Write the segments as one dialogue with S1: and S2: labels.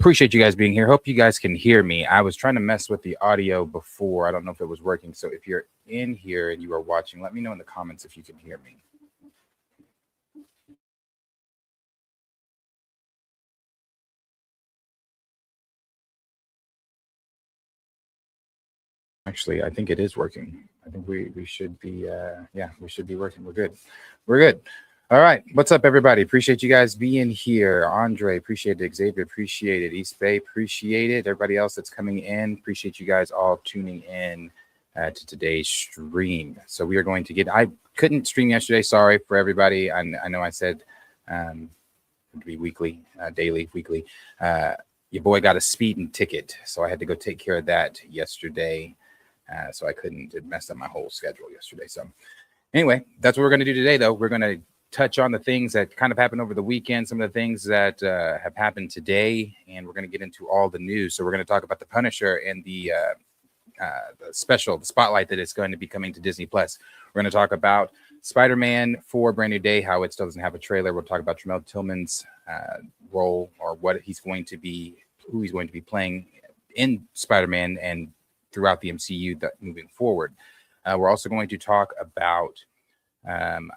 S1: Appreciate you guys being here. Hope you guys can hear me. I was trying to mess with the audio before. I don't know if it was working. So if you're in here and you are watching, let me know in the comments if you can hear me. Actually, I think it is working. I think we should be we should be working. We're good. We're good. All right. What's up, everybody? Appreciate you guys being here. Andre, appreciate it. Xavier, appreciate it. East Bay, appreciate it. Everybody else that's coming in, appreciate you guys all tuning in to today's stream. So we are going to get. I couldn't stream yesterday. Sorry for everybody. I know I said it would be weekly, daily, weekly. Your boy got a speeding ticket, so I had to go take care of that yesterday. So I couldn't. It messed up my whole schedule yesterday. So anyway, that's what we're going to do today, though. We're going to touch on the things that kind of happened over the weekend, some of the things that have happened today, and we're going to get into all the news. So we're going to talk about the Punisher and the special, the spotlight that is going to be coming to Disney Plus. We're going to talk about Spider-Man for Brand New Day, how it still doesn't have a trailer. We'll talk about Tremel Tillman's role, or what he's going to be, who he's going to be playing in Spider-Man and throughout the MCU moving forward. We're also going to talk about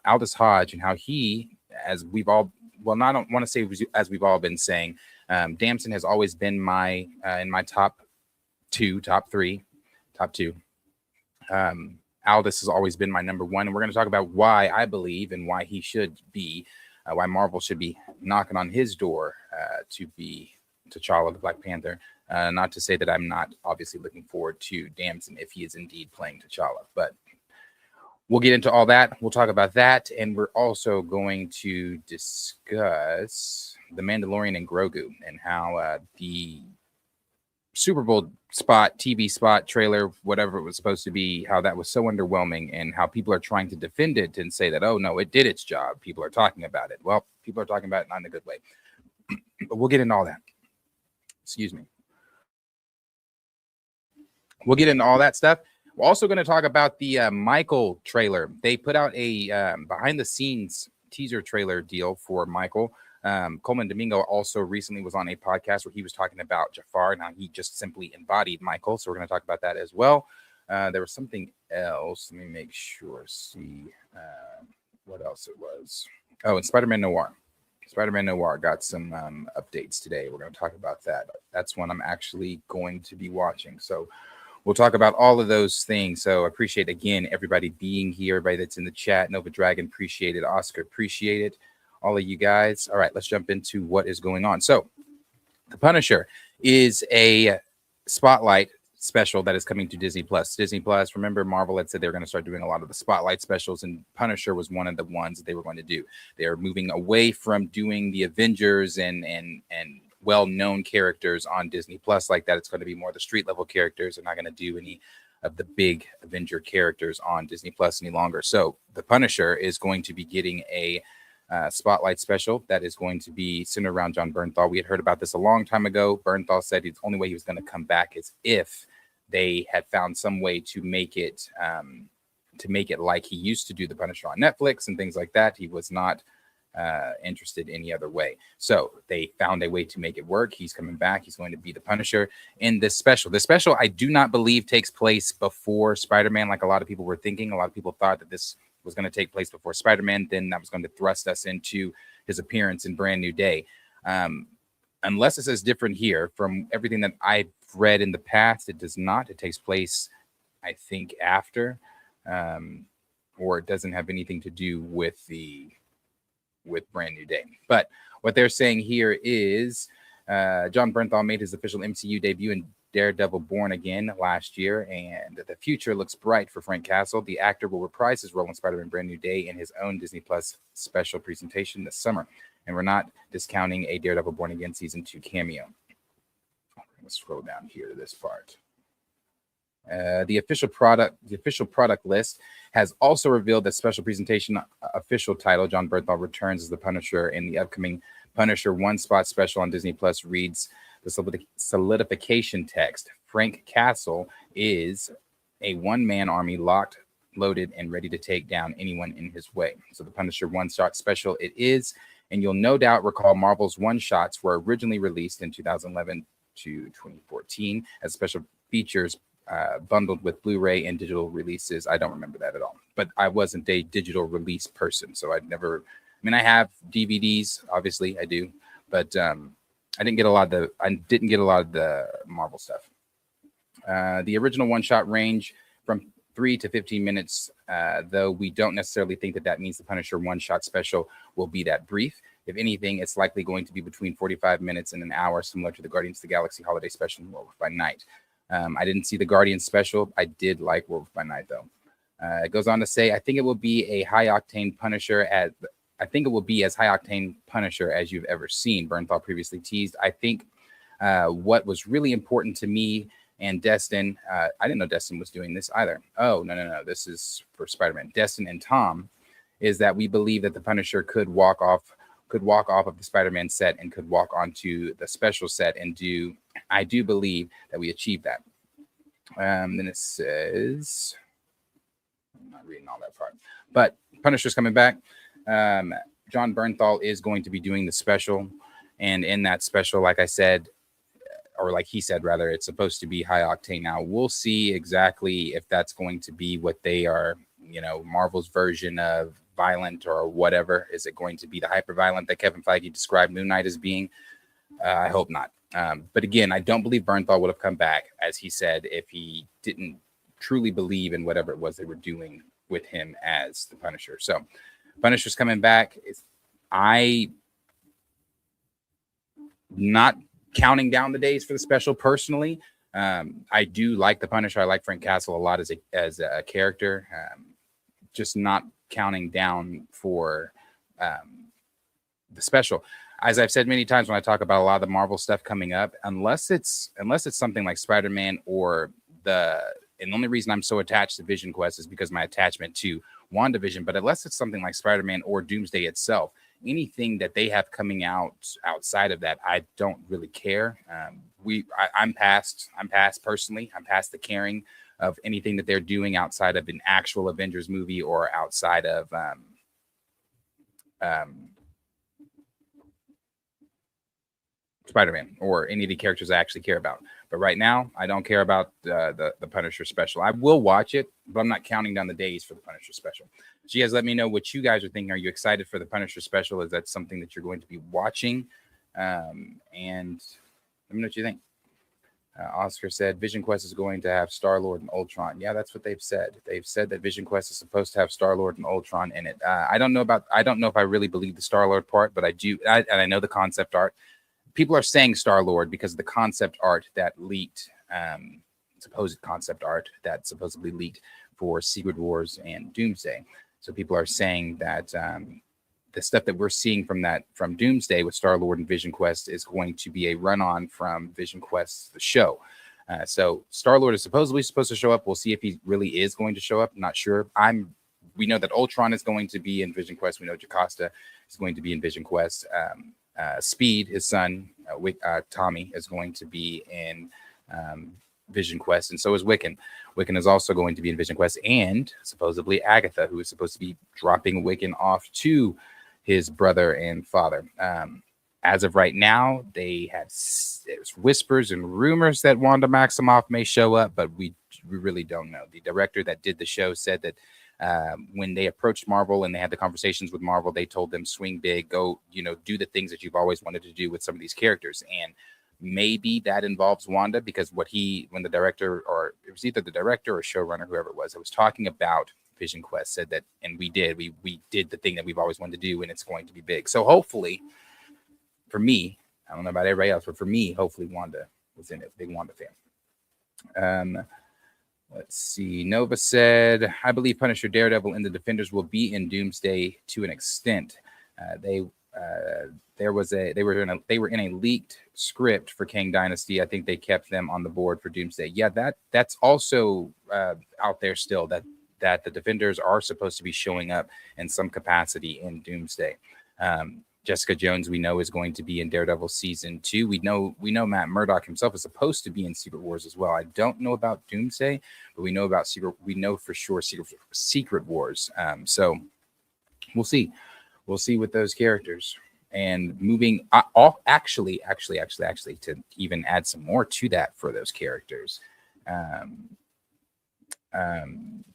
S1: Aldis Hodge and how he, as we've all, well, not, I don't want to say as we've all been saying, Damson has always been my in my top two. Aldis has always been my number one, and we're going to talk about why I believe and why he should be, why Marvel should be knocking on his door to be T'Challa, the Black Panther. Not to say that I'm not obviously looking forward to Damson if he is indeed playing T'Challa, but we'll get into all that. We'll talk about that, and we're also going to discuss the Mandalorian and Grogu and how the Super Bowl spot, TV spot, trailer, whatever it was supposed to be, how that was so underwhelming, and how people are trying to defend it and say that, oh, no, it did its job. People are talking about it. Well, people are talking about it not in a good way. But we'll get into all that. Excuse me. We'll get into all that stuff. We're also going to talk about the Michael trailer. They put out a behind-the-scenes teaser trailer deal for Michael. Coleman Domingo also recently was on a podcast where he was talking about Jafar and how he just simply embodied Michael. So we're going to talk about that as well. There was something else. Let me make sure. See what else it was. Oh, and Spider-Man Noir. Spider-Man Noir got some updates today. We're going to talk about that. That's one I'm actually going to be watching. So we'll talk about all of those things. So I appreciate, again, everybody being here, everybody that's in the chat. Nova Dragon, appreciate it. Oscar, appreciate it. All of you guys. All right, let's jump into what is going on. So The Punisher is a spotlight special that is coming to Disney Plus. Disney Plus, remember, Marvel had said they were going to start doing a lot of the spotlight specials, and Punisher was one of the ones that they were going to do. They're moving away from doing the Avengers and well-known characters on Disney Plus like that. It's going to be more the street level characters. They're not going to do any of the big Avenger characters on Disney Plus any longer. So The Punisher is going to be getting a spotlight special that is going to be centered around John Bernthal. We had heard about this a long time ago. Bernthal said the only way he was going to come back is if they had found some way to make it like he used to do The Punisher on Netflix and things like that. He was not interested any other way. So they found a way to make it work. He's coming back. He's going to be the Punisher in this special. This special, I do not believe, takes place before Spider-Man, like a lot of people were thinking. A lot of people thought that this was going to take place before Spider-Man. Then that was going to thrust us into his appearance in Brand New Day. Unless it says different here, from everything that I've read in the past, it does not. It takes place, I think, after, or it doesn't have anything to do with Brand New Day. But what they're saying here is John Bernthal made his official MCU debut in Daredevil Born Again last year, and the future looks bright for Frank Castle. The actor will reprise his role in Spider-Man Brand New Day in his own Disney Plus special presentation this summer. And we're not discounting a Daredevil Born Again season 2 cameo. Let's scroll down here to this part. The official product list has also revealed that special presentation official title John Bernthal returns as the Punisher in the upcoming Punisher One Spot special on Disney Plus reads the solidification text. Frank Castle is a one-man army locked, loaded, and ready to take down anyone in his way. So the Punisher One Shot special it is, And you'll no doubt recall Marvel's one-shots were originally released in 2011 to 2014 as special features bundled with Blu-ray and digital releases. I don't remember that at all, but I wasn't a digital release person, so I'd never. I mean, I have DVDs, obviously, I do, but I didn't get a lot of the Marvel stuff. The original one-shot range from 3 to 15 minutes, though we don't necessarily think that means the Punisher one-shot special will be that brief. If anything, it's likely going to be between 45 minutes and an hour, similar to the Guardians of the Galaxy holiday special in Werewolf by Night. I didn't see the Guardians special. I did like Werewolf by Night, though. It goes on to say, I think it will be as high-octane Punisher as you've ever seen, Bernthal previously teased. I think what was really important to me and Destin, I didn't know Destin was doing this either. Oh, no. This is for Spider-Man. Destin and Tom, is that we believe that the Punisher could walk off of the Spider-Man set and could walk onto the special set and I do believe that we achieved that. Then it says, I'm not reading all that part, but Punisher's coming back. John Bernthal is going to be doing the special, and in that special, like I said, or like he said, rather, it's supposed to be high octane. Now we'll see exactly if that's going to be what they are, Marvel's version of violent or whatever. Is it going to be the hyper violent that Kevin Feige described Moon Knight as being? I hope not. But again, I don't believe Bernthal would have come back, as he said, if he didn't truly believe in whatever it was they were doing with him as the Punisher. So Punisher's coming back. I not counting down the days for the special personally. I do like the Punisher. I like Frank Castle a lot as a character. Just not counting down for the special. As I've said many times when I talk about a lot of the Marvel stuff coming up, unless it's something like Spider-Man and the only reason I'm so attached to Vision Quest is because my attachment to WandaVision, but unless it's something like Spider-Man or Doomsday itself, anything that they have coming out outside of that, I don't really care. I'm past personally. I'm past the caring of anything that they're doing outside of an actual Avengers movie or outside of Spider-Man or any of the characters I actually care about. But right now, I don't care about the Punisher special. I will watch it, but I'm not counting down the days for the Punisher special. So you guys let me know what you guys are thinking. Are you excited for the Punisher special? Is that something that you're going to be watching? And let me know what you think. Oscar said Vision Quest is going to have Star-Lord and Ultron. Yeah, that's what they've said. They've said that Vision Quest is supposed to have Star-Lord and Ultron in it. I don't know if I really believe the Star-Lord part, but I do. And I know the concept art. People are saying Star-Lord because of the concept art that leaked, supposed concept art that supposedly leaked for Secret Wars and Doomsday. So people are saying that the stuff that we're seeing from Doomsday with Star-Lord and Vision Quest is going to be a run-on from Vision Quest, the show. So Star-Lord is supposedly supposed to show up. We'll see if he really is going to show up. I'm not sure. We know that Ultron is going to be in Vision Quest. We know Jocasta is going to be in Vision Quest. Speed, his son, Tommy, is going to be in Vision Quest, and so is Wiccan. Wiccan is also going to be in Vision Quest, and supposedly Agatha, who is supposed to be dropping Wiccan off to his brother and father. As of right now, there's whispers and rumors that Wanda Maximoff may show up, but we really don't know. The director that did the show said that when they approached Marvel and they had the conversations with Marvel, they told them swing big, go, do the things that you've always wanted to do with some of these characters. And maybe that involves Wanda, because when the director, or it was either the director or showrunner, whoever it was talking about Vision Quest, said that, and we did the thing that we've always wanted to do, and it's going to be big. So hopefully, for me, I don't know about everybody else, but for me, hopefully Wanda was in it. Big Wanda fan. Let's see. Nova said, I believe Punisher, Daredevil, and the Defenders will be in Doomsday to an extent. They were in a leaked script for Kang Dynasty. I think they kept them on the board for Doomsday. Yeah, that's also out there still, that the Defenders are supposed to be showing up in some capacity in Doomsday. Jessica Jones, we know, is going to be in Daredevil season 2. We know Matt Murdock himself is supposed to be in Secret Wars as well. I don't know about Doomsday, but we know for sure Secret Wars. So we'll see with those characters. And moving off, actually, to even add some more to that for those characters,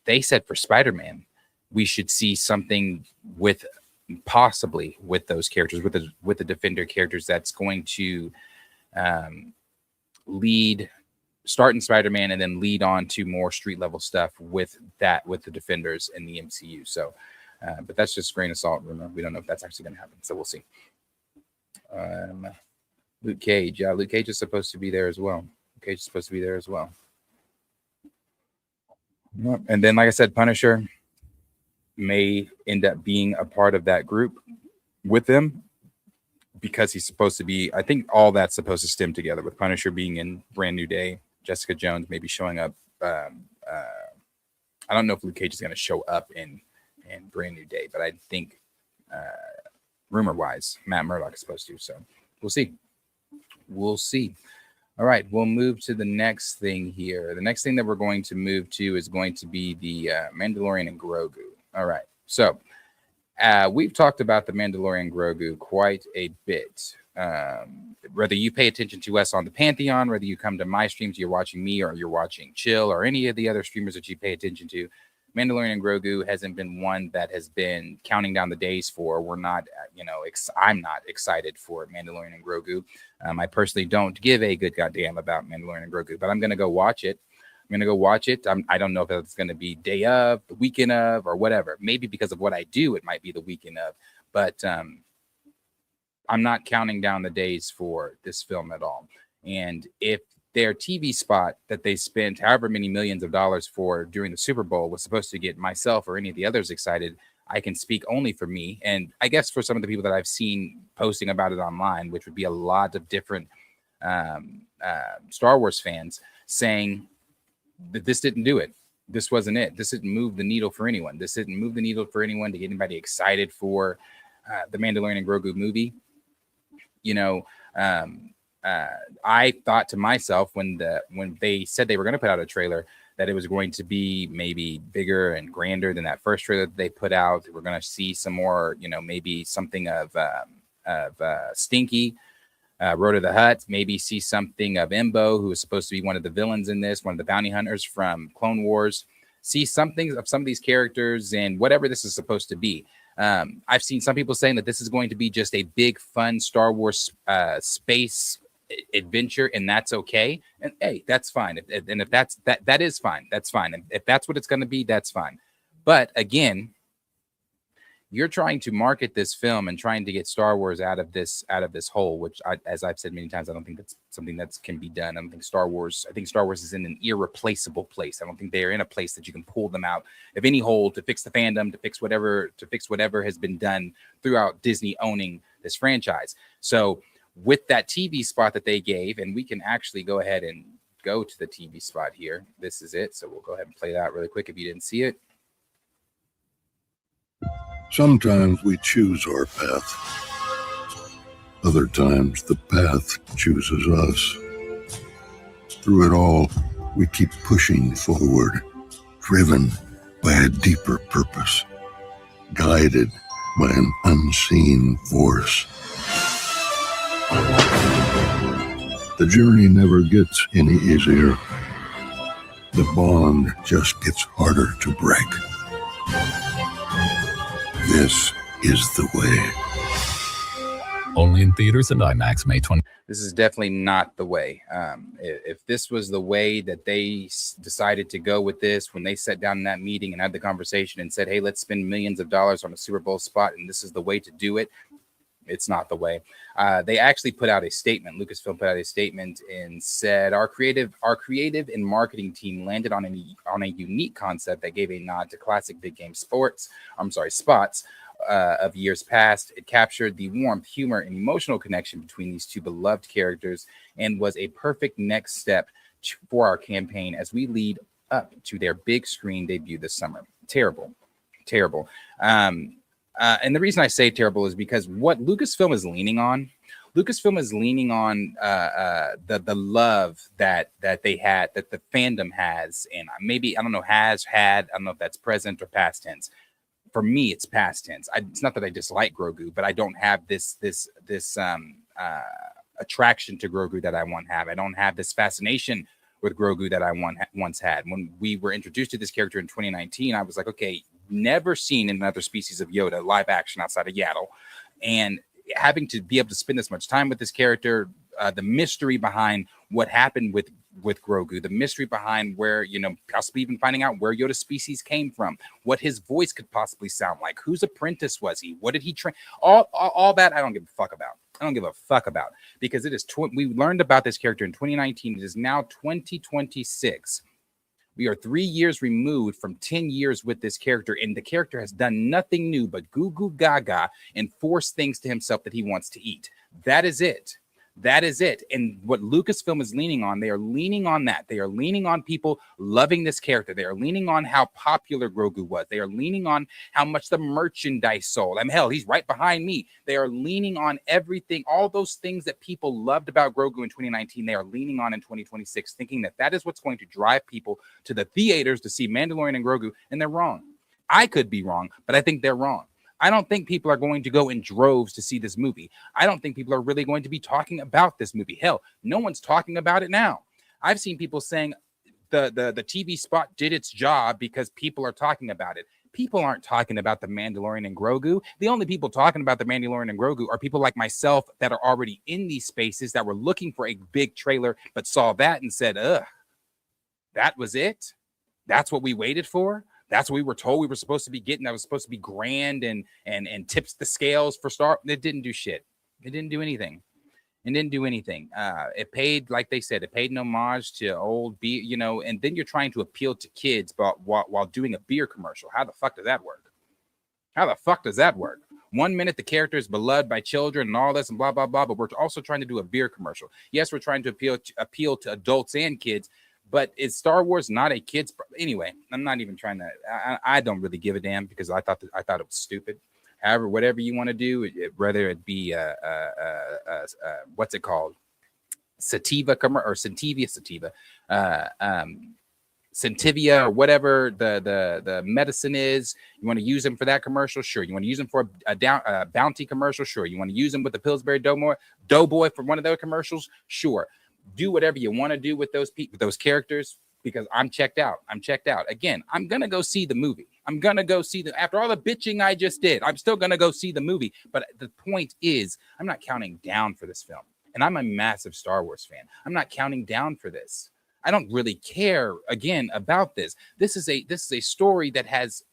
S1: they said for Spider-Man, we should see something with possibly with those characters, with the Defender characters, that's going to lead, start in Spider-Man and then lead on to more street level stuff with the Defenders in the MCU. So, but that's just grain of salt rumor. We don't know if that's actually going to happen, so we'll see. Luke Cage, yeah, Luke Cage is supposed to be there as well. And then, like I said, Punisher may end up being a part of that group with them, because he's supposed to be, I think all that's supposed to stem together with Punisher being in Brand New Day, Jessica Jones maybe showing up. I don't know if Luke Cage is going to show up in Brand New Day, but I think rumor wise, Matt Murdock is supposed to. So we'll see. All right, we'll move to the next thing here. The next thing that we're going to move to is going to be the Mandalorian and Grogu. All right, so we've talked about the Mandalorian Grogu quite a bit. Whether you pay attention to us on the Pantheon, whether you come to my streams, you're watching me, or you're watching Chill, or any of the other streamers that you pay attention to, Mandalorian Grogu hasn't been one that has been counting down the days for. We're not, I'm not excited for Mandalorian and Grogu. I personally don't give a good goddamn about Mandalorian and Grogu, but I'm going to go watch it. I don't know if it's going to be day of, the weekend of, or whatever. Maybe because of what I do, it might be the weekend of. But I'm not counting down the days for this film at all. And if their TV spot that they spent however many millions of dollars for during the Super Bowl was supposed to get myself or any of the others excited, I can speak only for me. And I guess for some of the people that I've seen posting about it online, which would be a lot of different Star Wars fans saying that this didn't do it. This wasn't it. This didn't move the needle for anyone. This didn't move the needle for anyone to get anybody excited for the Mandalorian and Grogu movie. I thought to myself when they said they were going to put out a trailer that it was going to be maybe bigger and grander than that first trailer that they put out. We're going to see some more, maybe something of Stinky, Road to the Hutt, maybe see something of Embo, who is supposed to be one of the villains in this, one of the bounty hunters from Clone Wars. See something of some of these characters and whatever this is supposed to be. I've seen some people saying that this is going to be just a big, fun Star Wars space adventure, and that's okay. And hey, that's fine. And if that is fine. That's fine. And if that's what it's going to be, that's fine. But again, you're trying to market this film and trying to get Star Wars out of this hole, which, as I've said many times, I don't think that's something that can be done. I think Star Wars is in an irreplaceable place. I don't think they are in a place that you can pull them out of any hole to fix the fandom, to fix whatever has been done throughout Disney owning this franchise. So with that TV spot that they gave, and we can actually go ahead and go to the TV spot here. This is it. So we'll go ahead and play that really quick if you didn't see it.
S2: Sometimes we choose our path. Other times the path chooses us. Through it all, we keep pushing forward, driven by a deeper purpose, guided by an unseen force. The journey never gets any easier. The bond just gets harder to break. This is the way.
S3: Only in theaters and IMAX May 20.
S1: This is definitely not the way. If this was the way that they decided to go with this, when they sat down in that meeting and had the conversation and said, hey, let's spend millions of dollars on a Super Bowl spot, and this is the way to do it, it's not the way. They actually put out a statement. Lucasfilm put out a statement and said, our creative and marketing team landed on a unique concept that gave a nod to classic big game spots of years past. It captured the warmth, humor, and emotional connection between these two beloved characters and was a perfect next step for our campaign as we lead up to their big screen debut this summer. Terrible. And the reason I say terrible is because what Lucasfilm is leaning on the love that they had, that the fandom has, and maybe, I don't know, has had, I don't know if that's present or past tense, for me, it's past tense. It's not that I dislike Grogu, but I don't have this attraction to Grogu that I once have. I don't have this fascination with Grogu that I once had. When we were introduced to this character in 2019, I was like, okay, never seen another species of Yoda live action outside of Yaddle, and having to be able to spend this much time with this character, the mystery behind what happened with Grogu, the mystery behind where, you know, possibly even finding out where Yoda species came from, what his voice could possibly sound like, whose apprentice was he, what did he train, all that I don't give a fuck about. I don't give a fuck about, because it is we learned about this character in 2019. It is now 2026. We are 3 years removed from 10 years with this character, and the character has done nothing new but goo goo gaga and force things to himself that he wants to eat. That is it. That is it. And what Lucasfilm is leaning on, they are leaning on that. They are leaning on people loving this character. They are leaning on how popular Grogu was. They are leaning on how much the merchandise sold. I mean, hell, he's right behind me. They are leaning on everything, all those things that people loved about Grogu in 2019. They are leaning on in 2026, thinking that that is what's going to drive people to the theaters to see Mandalorian and Grogu. And they're wrong. I could be wrong, but I think they're wrong. I don't think people are going to go in droves to see this movie. I don't think people are really going to be talking about this movie. Hell, no one's talking about it now. I've seen people saying the TV spot did its job because people are talking about it. People aren't talking about the Mandalorian and Grogu. The only people talking about the Mandalorian and Grogu are people like myself that are already in these spaces that were looking for a big trailer but saw that and said, ugh, that was it? That's what we waited for? That's what we were told we were supposed to be getting. That was supposed to be grand and tips the scales for Star. It didn't do shit. It didn't do anything. It didn't do anything. It paid, like they said, it paid an homage to old beer, you know, and then you're trying to appeal to kids but while doing a beer commercial. How the fuck does that work? How the fuck does that work? 1 minute the character is beloved by children and all this and blah, blah, blah, but we're also trying to do a beer commercial. Yes, we're trying to appeal to adults and kids, but is Star Wars not a kid's? Anyway, I'm not even trying to. I don't really give a damn because I thought it was stupid. However, whatever you want to do, whether it be what's it called, sativa or Centivia, Centivia or whatever the medicine is. You want to use them for that commercial? Sure. You want to use them for a bounty commercial? Sure. You want to use them with the Pillsbury Doughboy for one of their commercials? Sure. Do whatever you want to do with those characters, because I'm checked out. Again, I'm going to go see the movie. I'm going to go see after all the bitching I just did, I'm still going to go see the movie. But the point is, I'm not counting down for this film. And I'm a massive Star Wars fan. I'm not counting down for this. I don't really care, again, about this. This is a story that has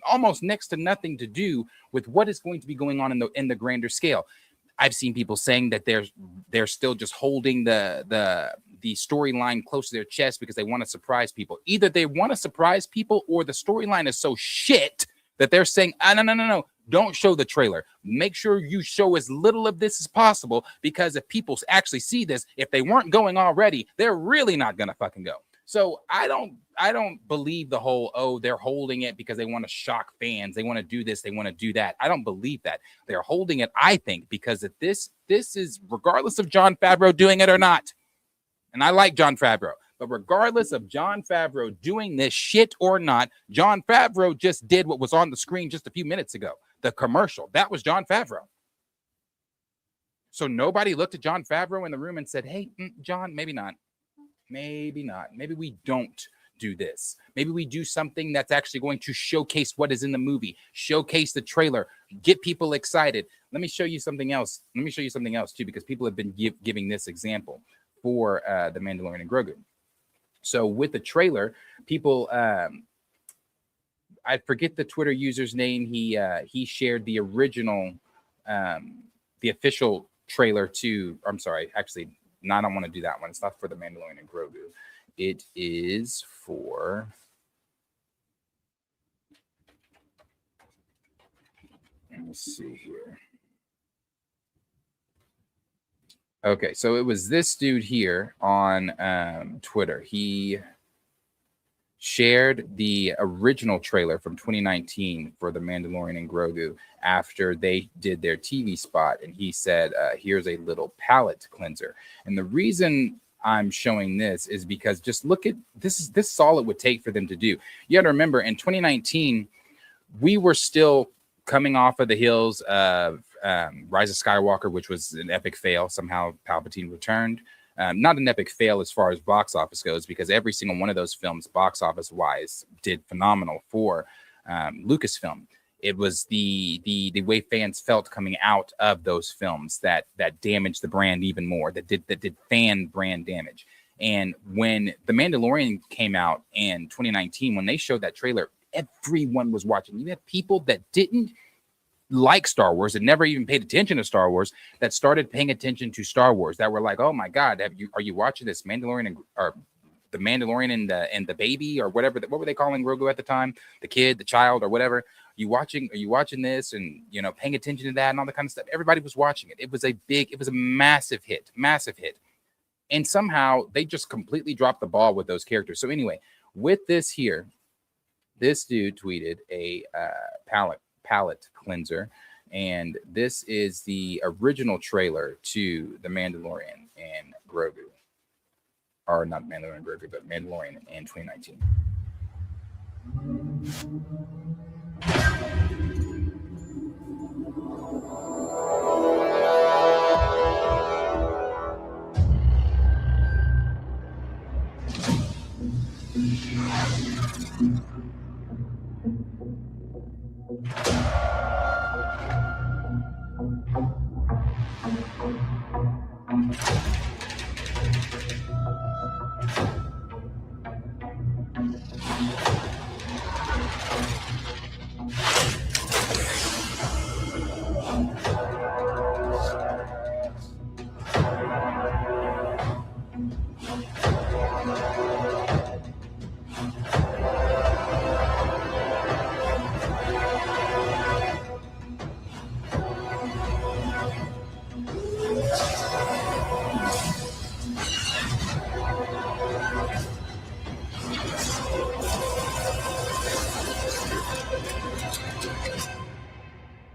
S1: almost next to nothing to do with what is going to be going on in the grander scale. I've seen people saying that they're still just holding the storyline close to their chest because they want to surprise people. Either they want to surprise people or the storyline is so shit that they're saying, no, don't show the trailer. Make sure you show as little of this as possible, because if people actually see this, if they weren't going already, they're really not going to fucking go. So I don't believe the whole, oh, they're holding it because they want to shock fans. They want to do this. They want to do that. I don't believe that. They're holding it, I think, because if this is regardless of Jon Favreau doing it or not. And I like Jon Favreau, but regardless of Jon Favreau doing this shit or not, Jon Favreau just did what was on the screen just a few minutes ago. The commercial. That was Jon Favreau. So nobody looked at Jon Favreau in the room and said, hey, Jon, maybe not. Maybe not. Maybe we don't do this. Maybe we do something that's actually going to showcase what is in the movie, showcase the trailer, get people excited. Let me show you something else. Let me show you something else too, because people have been giving this example for the Mandalorian and Grogu. So with the trailer, people, I forget the Twitter user's name. He shared the original, the official trailer to. I'm sorry, actually. No, I don't want to do that one. It's not for the Mandalorian and Grogu. It is for... Let me see here. Okay, so it was this dude here on Twitter. He shared the original trailer from 2019 for the Mandalorian and Grogu after they did their TV spot, and he said, here's a little palate cleanser. And the reason I'm showing this is because just look at this is all it would take for them to do. You got to remember, in 2019, we were still coming off of the heels of Rise of Skywalker, which was an epic fail. Somehow Palpatine returned. Not an epic fail as far as box office goes, because every single one of those films, box office wise, did phenomenal for Lucasfilm. It was the way fans felt coming out of those films that damaged the brand even more, that did fan brand damage. And when The Mandalorian came out in 2019, when they showed that trailer, everyone was watching. You had people that didn't like Star Wars and never even paid attention to Star Wars that started paying attention to Star Wars, that were like, oh my God, are you watching this Mandalorian or the Mandalorian and the baby or whatever, what were they calling Grogu at the time? The kid, the child, or whatever. Are you watching this and, you know, paying attention to that and all that kind of stuff? Everybody was watching it. It was a massive hit. And somehow they just completely dropped the ball with those characters. So anyway, with this here, this dude tweeted a palette cleanser, and this is the original trailer to The Mandalorian and Grogu. Or not Mandalorian and Grogu, but Mandalorian in 2019.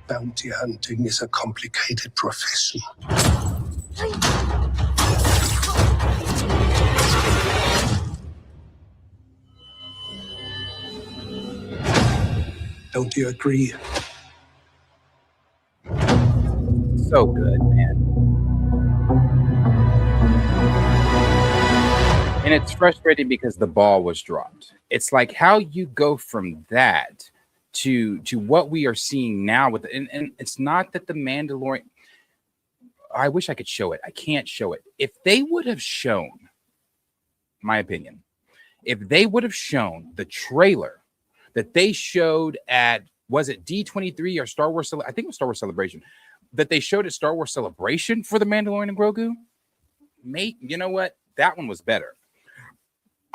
S4: Bounty hunting is a complicated profession. Don't you agree?
S1: So good, man. And it's frustrating because the ball was dropped. It's like how you go from that to what we are seeing now with and it's not that the Mandalorian, I wish I could show it. I can't show it. If they would have shown, my opinion, if they would have shown the trailer that they showed at, was it D23 or Star Wars? I think it was Star Wars Celebration, that they showed at Star Wars Celebration for the Mandalorian and Grogu, mate, you know what? That one was better.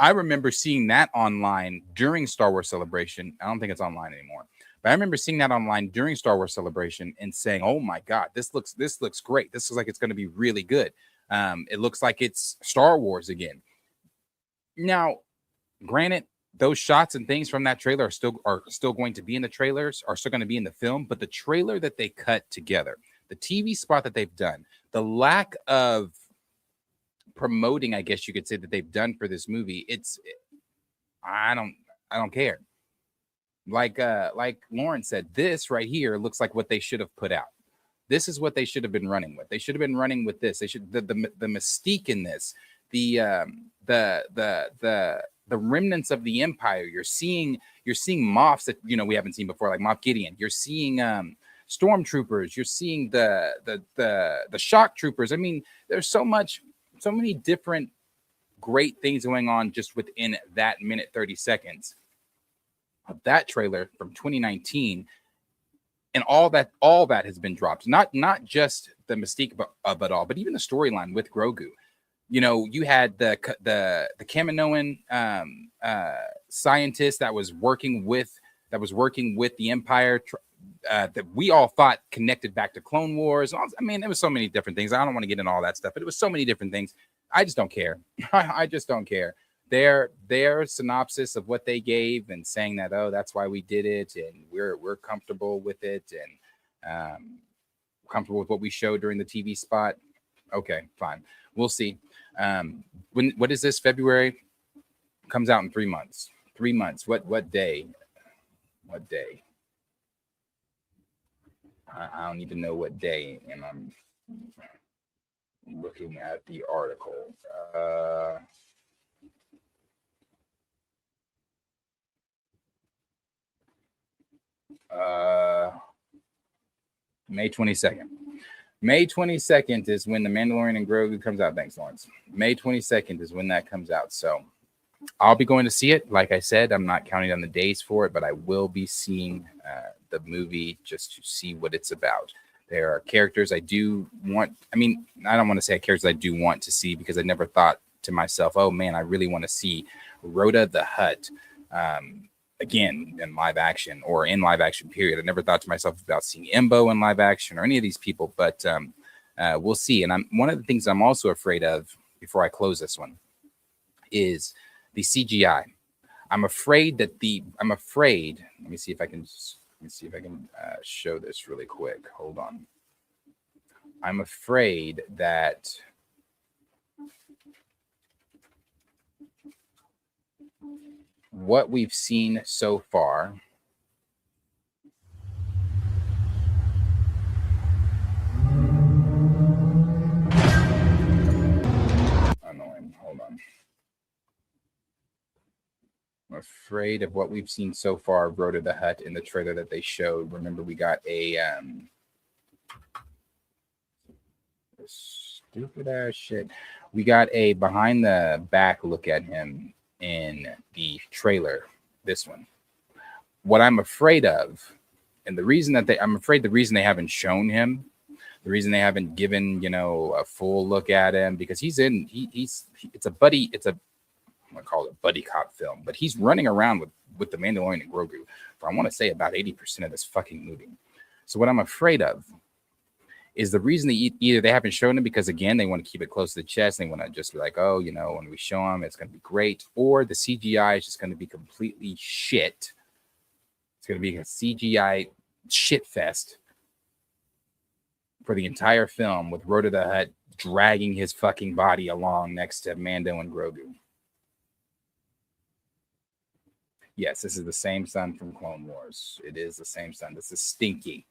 S1: I remember seeing that online during Star Wars Celebration. I don't think it's online anymore, but I remember seeing that online during Star Wars Celebration and saying, "Oh my God, this looks great. This looks like it's going to be really good. It looks like it's Star Wars again." Now, granted, those shots and things from that trailer are still going to be in the trailers, are still going to be in the film, but the trailer that they cut together, the TV spot that they've done, the lack of promoting, I guess you could say, that they've done for this movie, I don't care. Like Lauren said, this right here looks like what they should have put out. This is what they should have been running with. They should have been running with this. They should the mystique in this, the remnants of the Empire. You're seeing Moffs that we haven't seen before, like Moff Gideon. You're seeing stormtroopers. You're seeing the shock troopers. I mean, there's so many different great things going on just within that minute 30 seconds of that trailer from 2019, and all that has been dropped. Not just the mystique of it all, but even the storyline with Grogu. You had the Kaminoan scientist that was working with the Empire, that we all thought connected back to Clone Wars. I mean, there was so many different things. I don't want to get into all that stuff, but it was so many different things. I just don't care. I just don't care. Their synopsis of what they gave and saying that, oh, that's why we did it, and we're comfortable with it, and comfortable with what we showed during the TV spot. Okay, fine. We'll see. What is this? February comes out in 3 months. 3 months. What day? What day? I don't even know what day, and I'm looking at the article. May 22nd. May 22nd is when The Mandalorian and Grogu comes out. Thanks, Lawrence. May 22nd is when that comes out. So I'll be going to see it. Like I said, I'm not counting on the days for it, but I will be seeing the movie just to see what it's about. There are characters I do want. I mean, I don't want to say characters I do want to see because I never thought to myself, oh man, I really want to see Rhoda the Hutt again in live action or in live action period. I never thought to myself about seeing Embo in live action or any of these people, but we'll see. And one of the things I'm also afraid of before I close this one is the CGI. I'm afraid. Let me see if I can show this really quick. Hold on. I'm afraid that what we've seen so far annoying. Hold on. I'm afraid of what we've seen so far, Rhoda the Hutt, in the trailer that they showed. Remember, we got a stupid ass shit. We got a behind the back look at him in the trailer. This one. What I'm afraid of, and the reason that the reason they haven't shown him, the reason they haven't given a full look at him, because it's a buddy. I'm gonna call it a buddy cop film, but he's running around with the Mandalorian and Grogu for I want to say about 80% of this fucking movie. So what I'm afraid of is the reason either they haven't shown him because again they want to keep it close to the chest, they want to just be like, oh, when we show him it's gonna be great, or the CGI is just gonna be completely shit. It's gonna be a CGI shit fest for the entire film with Rhoda the Hutt dragging his fucking body along next to Mando and Grogu. Yes, this is the same son from Clone Wars. It is the same son. This is Stinky.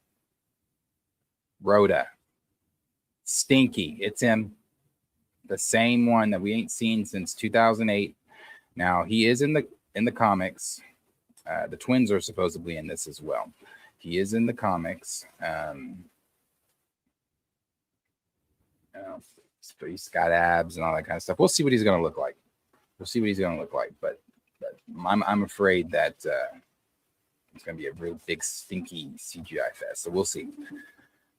S1: Rhoda. Stinky. It's him. The same one that we ain't seen since 2008. Now, he is in the comics. The twins are supposedly in this as well. He is in the comics. He's got abs and all that kind of stuff. We'll see what he's going to look like. But I'm afraid that it's going to be a real big stinky CGI fest. So we'll see.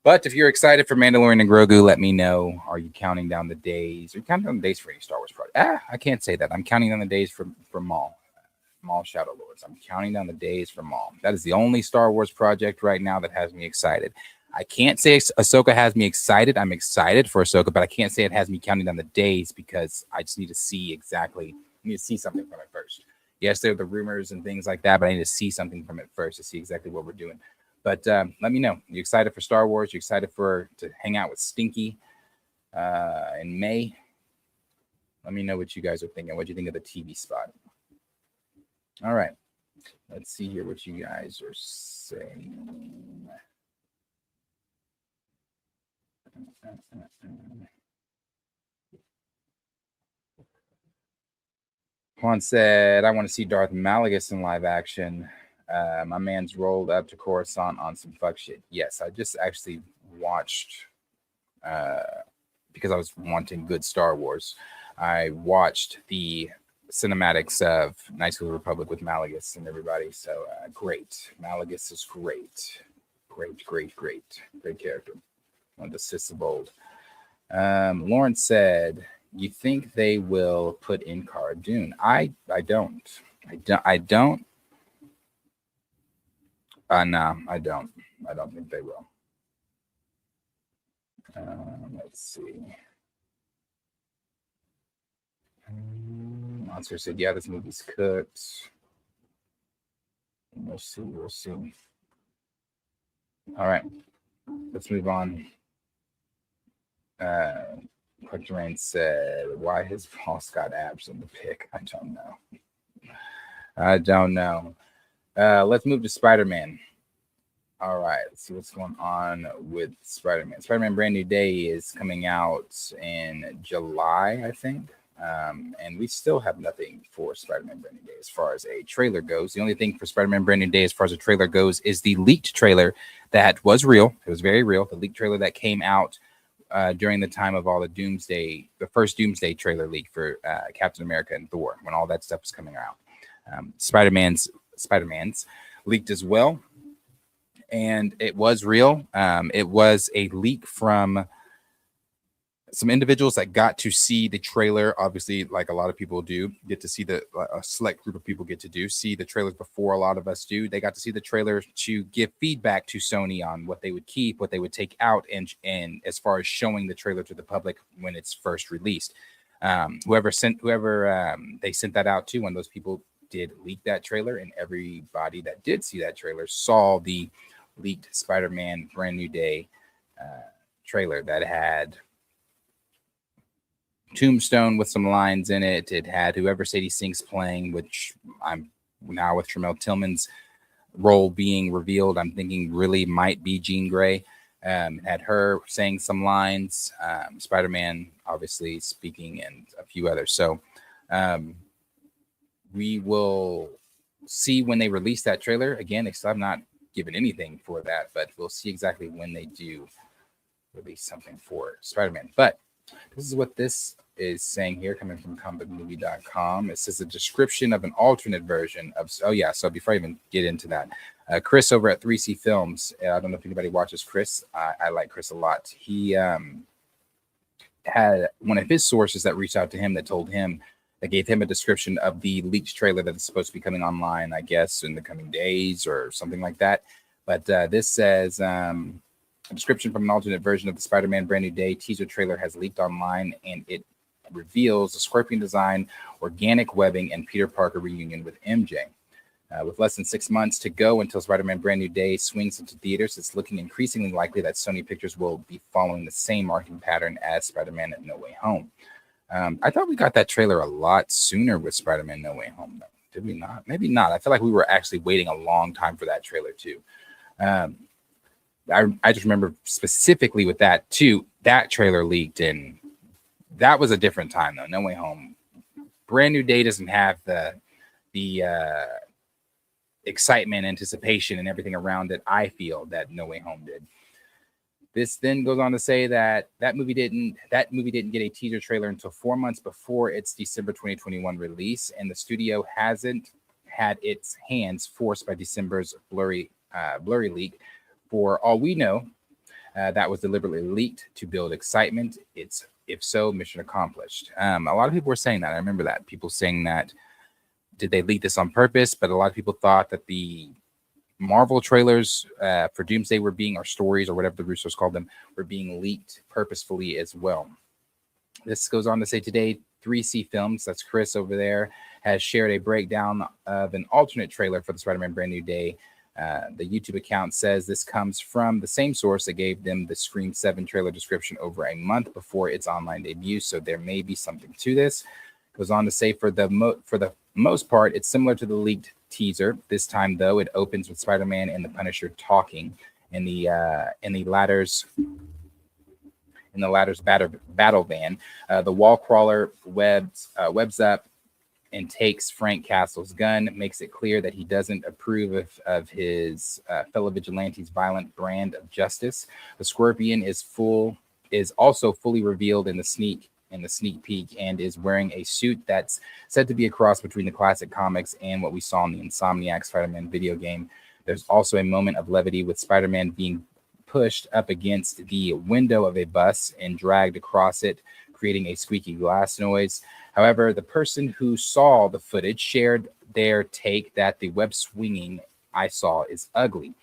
S1: But if you're excited for Mandalorian and Grogu, let me know. Are you counting down the days? Are you counting down the days for any Star Wars project? I can't say that. I'm counting down the days for Maul Shadow Lords. I'm counting down the days for Maul. That is the only Star Wars project right now that has me excited. I can't say Ahsoka has me excited. I'm excited for Ahsoka, but I can't say it has me counting down the days because I just need to see something from it first. Yes, there are the rumors and things like that, but I need to see something from it first to see exactly what we're doing. But let me know. You excited for Star Wars? You excited to hang out with Stinky in May? Let me know what you guys are thinking. What do you think of the TV spot? All right. Let's see here what you guys are saying. Juan said, I want to see Darth Malgus in live action. My man's rolled up to Coruscant on some fuck shit. Yes, I just actually watched, because I was wanting good Star Wars, I watched the cinematics of Knights of the Republic with Malgus and everybody. So great. Malgus is great. Great character. One of the Sith of old. Lawrence said, you think they will put in Cara Dune? I don't. No, I don't think they will. Let's see. Monster said, yeah, this movie's cooked. We'll see. All right. Let's move on. Quatrain said, why his boss got abs in the pic? I don't know. Let's move to Spider-Man. All right, let's see what's going on with Spider-Man. Spider-Man Brand New Day is coming out in July, I think. And we still have nothing for Spider-Man Brand New Day as far as a trailer goes. The only thing for Spider-Man Brand New Day as far as a trailer goes is the leaked trailer that was real. It was very real. The leaked trailer that came out during the time of all the first Doomsday trailer leak for Captain America and Thor, when all that stuff was coming out. Spider-Man's leaked as well. And it was real. It was a leak from some individuals that got to see the trailer. Obviously, like a lot of people do, get to see a select group of people get to see the trailers before a lot of us do. They got to see the trailer to give feedback to Sony on what they would keep, what they would take out, and as far as showing the trailer to the public when it's first released. Whoever they sent that out to, when those people did leak that trailer, and everybody that did see that trailer saw the leaked Spider-Man Brand New Day trailer that had Tombstone with some lines in it. It had whoever Sadie Sink's playing, which I'm now with Tramel Tillman's role being revealed, I'm thinking really might be Jean Grey. Had her saying some lines, Spider-Man obviously speaking, and a few others. So we will see when they release that trailer. Again, they still have not given anything for that, but we'll see exactly when they do release something for Spider-Man. But this is what this is saying here, coming from comicmovie.com. It says a description of an alternate version of. Oh yeah, so before I even get into that, Chris over at 3C Films. I don't know if anybody watches Chris. I like Chris a lot. He had one of his sources that reached out to him that gave him a description of the leaked trailer that is supposed to be coming online, I guess, in the coming days or something like that. But this says a description from an alternate version of the Spider-Man Brand New Day teaser trailer has leaked online, and it reveals a Scorpion design, organic webbing, and Peter Parker reunion with MJ. With less than 6 months to go until Spider-Man Brand New Day swings into theaters, it's looking increasingly likely that Sony Pictures will be following the same marketing pattern as Spider-Man No Way Home. I thought we got that trailer a lot sooner with Spider-Man No Way Home, though. Did we not? Maybe not. I feel like we were actually waiting a long time for that trailer, too. I just remember specifically with that, too, that trailer leaked, and that was a different time, though. No Way Home. Brand New Day doesn't have the excitement, anticipation, and everything around it, I feel, that No Way Home did. This then goes on to say that movie didn't get a teaser trailer until 4 months before its December 2021 release, and the studio hasn't had its hands forced by December's blurry leak. For all we know, that was deliberately leaked to build excitement. If so, mission accomplished. A lot of people were saying that. I remember that. People saying that, did they leak this on purpose? But a lot of people thought that the Marvel trailers for Doomsday or stories, or whatever the Russos called them, were being leaked purposefully as well. This goes on to say today, 3C Films, that's Chris over there, has shared a breakdown of an alternate trailer for the Spider-Man Brand New Day. The YouTube account says this comes from the same source that gave them the Scream 7 trailer description over a month before its online debut, so there may be something to this. Goes on to say for the most part, it's similar to the leaked teaser. This time, though, it opens with Spider-Man and the Punisher talking in the latter's battle van. The wall crawler webs up and takes Frank Castle's gun, makes it clear that he doesn't approve of his fellow vigilantes' violent brand of justice. The Scorpion is also fully revealed in the sneak peek, and is wearing a suit that's said to be a cross between the classic comics and what we saw in the Insomniac Spider-Man video game. There's also a moment of levity with Spider-Man being pushed up against the window of a bus and dragged across it, creating a squeaky glass noise. However, the person who saw the footage shared their take that the web swinging I saw is ugly.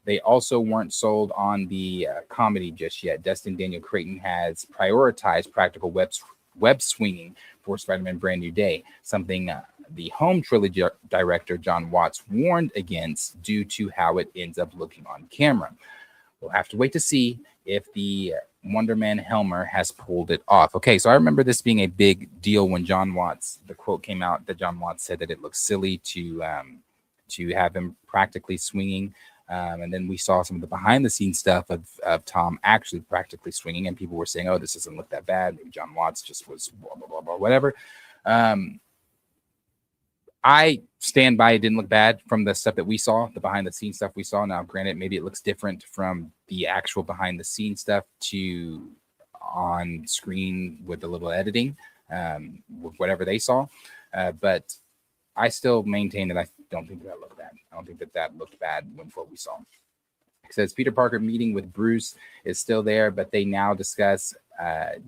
S1: They also weren't sold on the comedy just yet. Destin Daniel Creighton has prioritized practical web swinging for Spider-Man Brand New Day, something the Home Trilogy director John Watts warned against due to how it ends up looking on camera. We'll have to wait to see if the Wonder Man Helmer has pulled it off. Okay, so I remember this being a big deal when the quote came out that John Watts said that it looks silly to have him practically swinging. And then we saw some of the behind the scenes stuff of Tom actually practically swinging, and people were saying, oh, this doesn't look that bad. Maybe John Watts just was blah, blah, blah, blah, whatever. I stand by it didn't look bad from the stuff that we saw, the behind the scenes stuff we saw. Now, granted, maybe it looks different from the actual behind the scenes stuff to on screen with a little editing, with whatever they saw. But I still maintain that I don't think that looked bad. I don't think that looked bad when what we saw. It says Peter Parker meeting with Bruce is still there, but they now discuss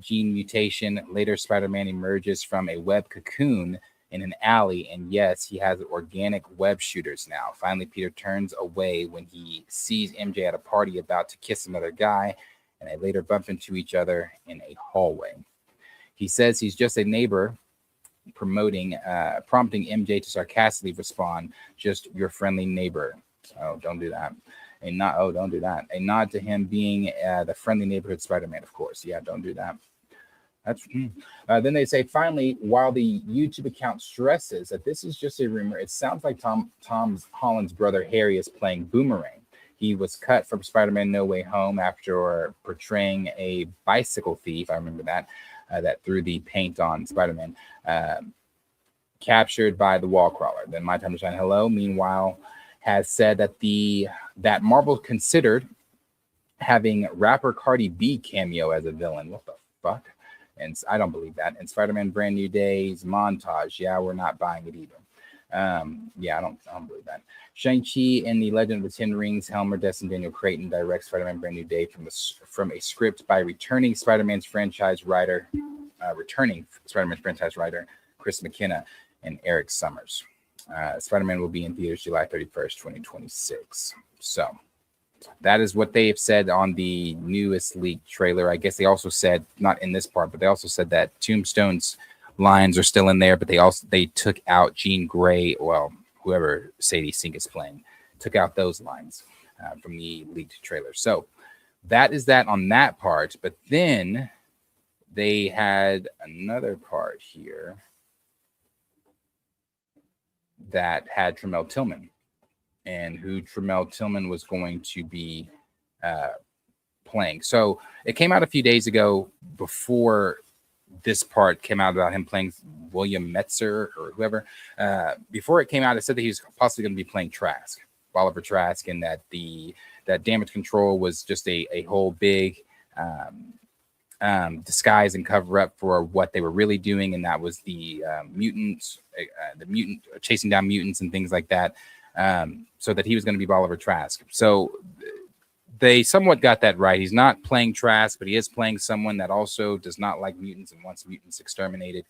S1: gene mutation. Later, Spider-Man emerges from a web cocoon in an alley, and yes, he has organic web shooters now. Finally, Peter turns away when he sees MJ at a party about to kiss another guy, and they later bump into each other in a hallway. He says he's just a neighbor, prompting MJ to sarcastically respond, "Just your friendly neighbor." Oh, don't do that. Don't do that. A nod to him being the friendly neighborhood Spider-Man, of course. Yeah, don't do that. Then they say, finally, while the YouTube account stresses that this is just a rumor, it sounds like Tom Holland's brother Harry is playing Boomerang. He was cut from Spider-Man No Way Home after portraying a bicycle thief. I remember that threw the paint on Spider-Man. Captured by the wall crawler. Then My Time to Shine Hello, meanwhile, has said that Marvel considered having rapper Cardi B cameo as a villain. What the fuck? And I don't believe that. And Spider-Man Brand New Day's montage. Yeah, we're not buying it either. I don't believe that. Shang-Chi and the Legend of the Ten Rings, Helmer Destin Daniel Creighton directs Spider-Man Brand New Day from a script by returning Spider-Man's franchise writer Chris McKenna and Eric Summers. Spider-Man will be in theaters July 31st, 2026. So that is what they have said on the newest leaked trailer. I guess they also said, not in this part, but they also said that Tombstone's lines are still in there, but they took out Jean Grey, well, whoever Sadie Sink is playing, took out those lines from the leaked trailer. So that is that on that part. But then they had another part here that had Tremel Tillman, and who Tremel Tillman was going to be playing. So it came out a few days ago before this part came out about him playing William Metzer or whoever. Before it came out, it said that he was possibly going to be playing Trask, Oliver Trask, and that that damage control was just a whole big disguise and cover up for what they were really doing, and that was the mutants, chasing down mutants and things like that. So that he was going to be Oliver Trask. So they somewhat got that right. He's not playing Trask, but he is playing someone that also does not like mutants and wants mutants exterminated.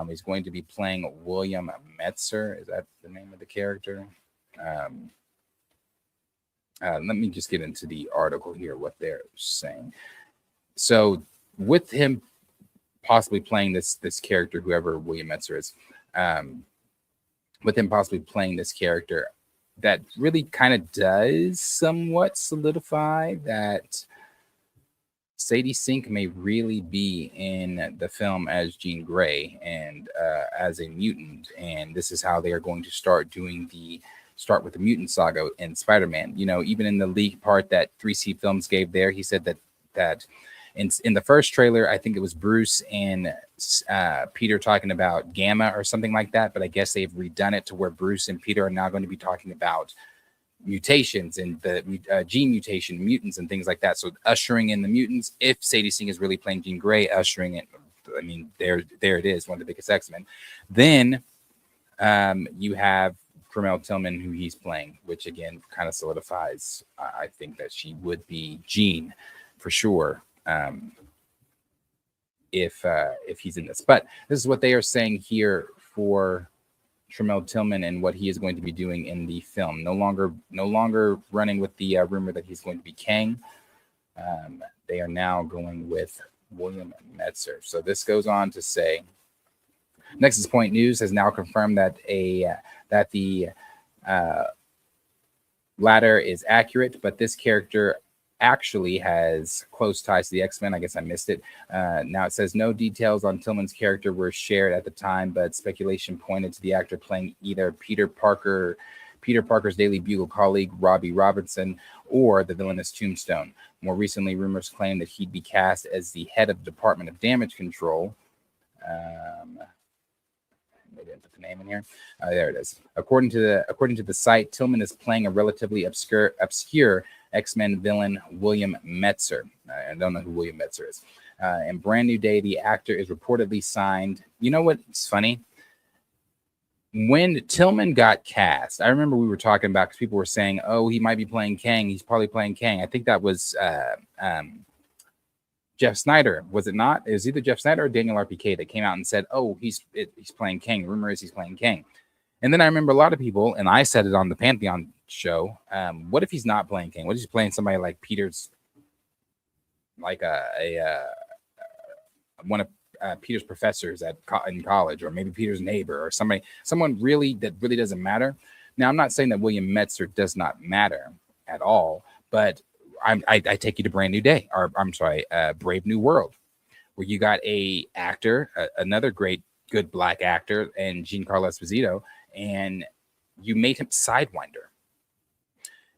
S1: He's going to be playing William Metzer. Is that the name of the character? Let me just get into the article here, what they're saying. So with him possibly playing this character, whoever William Metzer is, with him possibly playing this character, that really kind of does somewhat solidify that Sadie Sink may really be in the film as Jean Grey and as a mutant. And this is how they are going to start with the mutant saga in Spider-Man. You know, even in the leak part that 3C Films gave there, he said that in the first trailer, I think it was Bruce and Peter talking about Gamma or something like that. But I guess they've redone it to where Bruce and Peter are now going to be talking about mutations and the gene mutation, mutants and things like that. So ushering in the mutants, if Sadie Sink is really playing Jean Grey, ushering it, I mean, there it is, one of the biggest X-Men. Then you have Tremel Tillman, who he's playing, which again kind of solidifies, I think, that she would be Jean for sure. If he's in this, but this is what they are saying here for Tremel Tillman and what he is going to be doing in the film. No longer running with the rumor that he's going to be Kang. They are now going with William Metzer. So this goes on to say, Nexus Point News has now confirmed that the latter is accurate, but this character actually has close ties to the X-Men. I guess I missed it. Now it says no details on Tillman's character were shared at the time, but speculation pointed to the actor playing either Peter Peter Parker's Daily Bugle colleague Robbie Robertson, or the villainous Tombstone. More recently, rumors claim that he'd be cast as the head of the Department of Damage Control. They didn't put the name in here. There it is. According to the site, Tillman is playing a relatively obscure X-Men villain, William Metzer. I don't know who William Metzer is. In Brand New Day, the actor is reportedly signed. You know what's funny? When Tillman got cast, I remember we were talking about, because people were saying, "Oh, he might be playing Kang. He's probably playing Kang." I think that was Jeff Snyder, was it not? It was either Jeff Snyder or Daniel RPK that came out and said, "Oh, he's playing Kang. Rumor is he's playing Kang." And then I remember a lot of people, and I said it on the Pantheon show. What if he's not playing Kang? What if he's playing somebody like Peter's, like one of Peter's professors in college, or maybe Peter's neighbor, or someone really that really doesn't matter. Now, I'm not saying that William Metzer does not matter at all, but I take you to Brand New Day, or I'm sorry, Brave New World, where you got a actor, another good black actor, and Giancarlo Esposito, and you made him Sidewinder.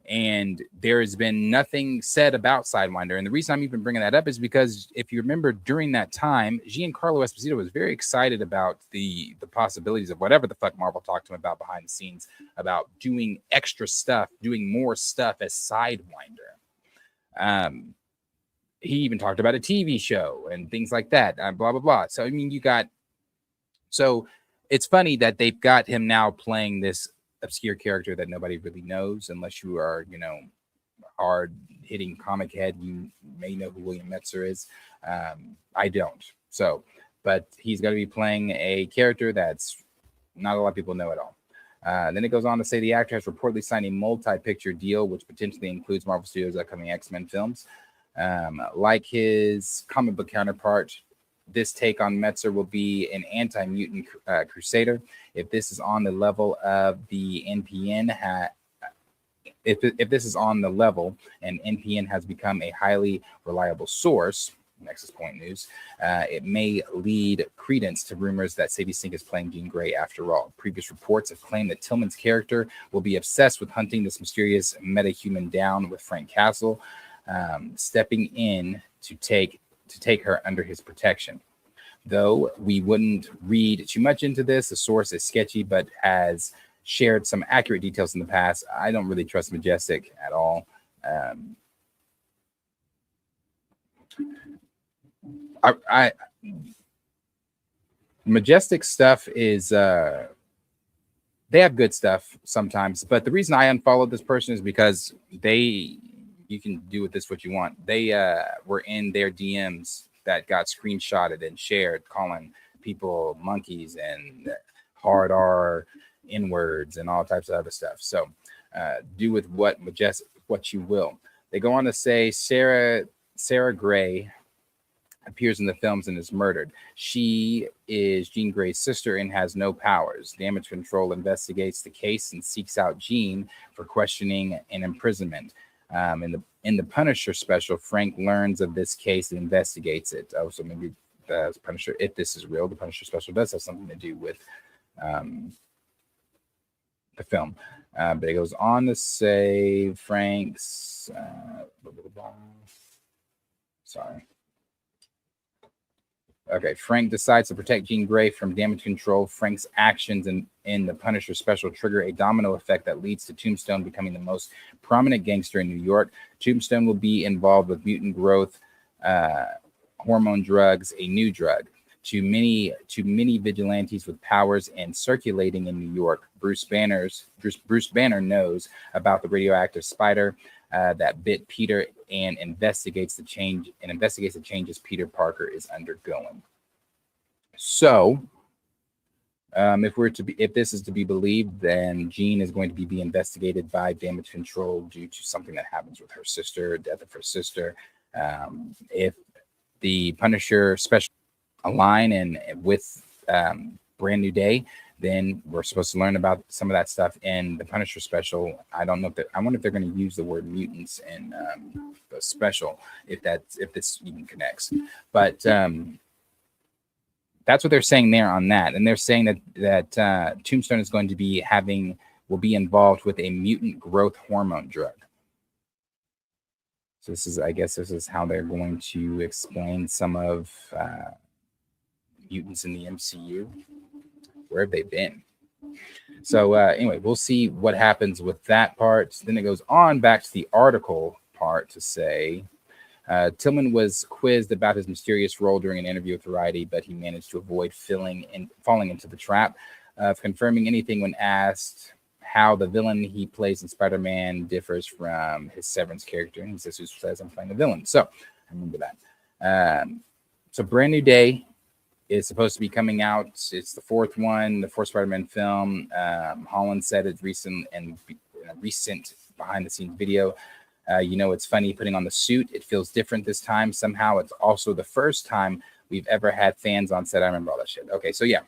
S1: And there has been nothing said about Sidewinder. And the reason I'm even bringing that up is because if you remember, during that time, Giancarlo Esposito was very excited about the possibilities of whatever the fuck Marvel talked to him about behind the scenes, about doing extra stuff, doing more stuff as Sidewinder. He even talked about a TV show and things like that, blah, blah, blah. So, I mean, so it's funny that they've got him now playing this obscure character that nobody really knows, unless you are, hard hitting comic head. You may know who William Metzer is. I don't. So, but he's going to be playing a character that's not a lot of people know at all. Then it goes on to say the actor has reportedly signed a multi-picture deal, which potentially includes Marvel Studios' upcoming X-Men films. Like his comic book counterpart, this take on Metzer will be an anti-mutant crusader. If this is on the level of the NPN, if this is on the level, and NPN has become a highly reliable source, Nexus Point News, it may lead credence to rumors that Sadie Sink is playing Jean Grey after all. Previous reports have claimed that Tillman's character will be obsessed with hunting this mysterious metahuman down, with Frank Castle stepping in to take her under his protection. Though we wouldn't read too much into this, the source is sketchy but has shared some accurate details in the past. I don't really trust Majestic at all. Majestic stuff is they have good stuff sometimes, but the reason I unfollowed this person is because you can do with this what you want. They were in their DMs that got screenshotted and shared, calling people monkeys and hard R N-words and all types of other stuff. So do with what you will. They go on to say Sarah Gray appears in the films and is murdered. She is Jean Grey's sister and has no powers. Damage Control investigates the case and seeks out Jean for questioning and imprisonment. In the Punisher special, Frank learns of this case and investigates it. Oh, so maybe the Punisher, if this is real, the Punisher special does have something to do with the film. But it goes on to say Frank's sorry. Okay, Frank decides to protect Jean Grey from Damage Control. Frank's actions in the Punisher special trigger a domino effect that leads to Tombstone becoming the most prominent gangster in New York. Tombstone will be involved with mutant growth, hormone drugs, a new drug. To many vigilantes with powers and circulating in New York, Bruce Banner knows about the radioactive spider that bit Peter and investigates the changes Peter Parker is undergoing. So, if this is to be believed, then Jean is going to be investigated by Damage Control due to something that happens with her sister, death of her sister. If the Punisher special align and with Brand New Day, then we're supposed to learn about some of that stuff in the Punisher special. I don't know I wonder if they're going to use the word mutants in the special, if this even connects. But that's what they're saying there on that. And they're saying that Tombstone is going to be having will be involved with a mutant growth hormone drug. So this is, I guess, this is how they're going to explain some of mutants in the MCU. Where have they been? So anyway, we'll see what happens with that part. Then it goes on back to the article part to say Tillman was quizzed about his mysterious role during an interview with Variety, but he managed to avoid falling into the trap of confirming anything when asked how the villain he plays in Spider-Man differs from his Severance character. And he says, I'm playing the villain. So I remember that. So Brand New Day is supposed to be coming out. It's the fourth one, the fourth Spider-Man film. Holland said it recent behind the scenes video. It's funny putting on the suit. It feels different this time. Somehow it's also the first time we've ever had fans on set. I remember all that shit. Okay, so yeah.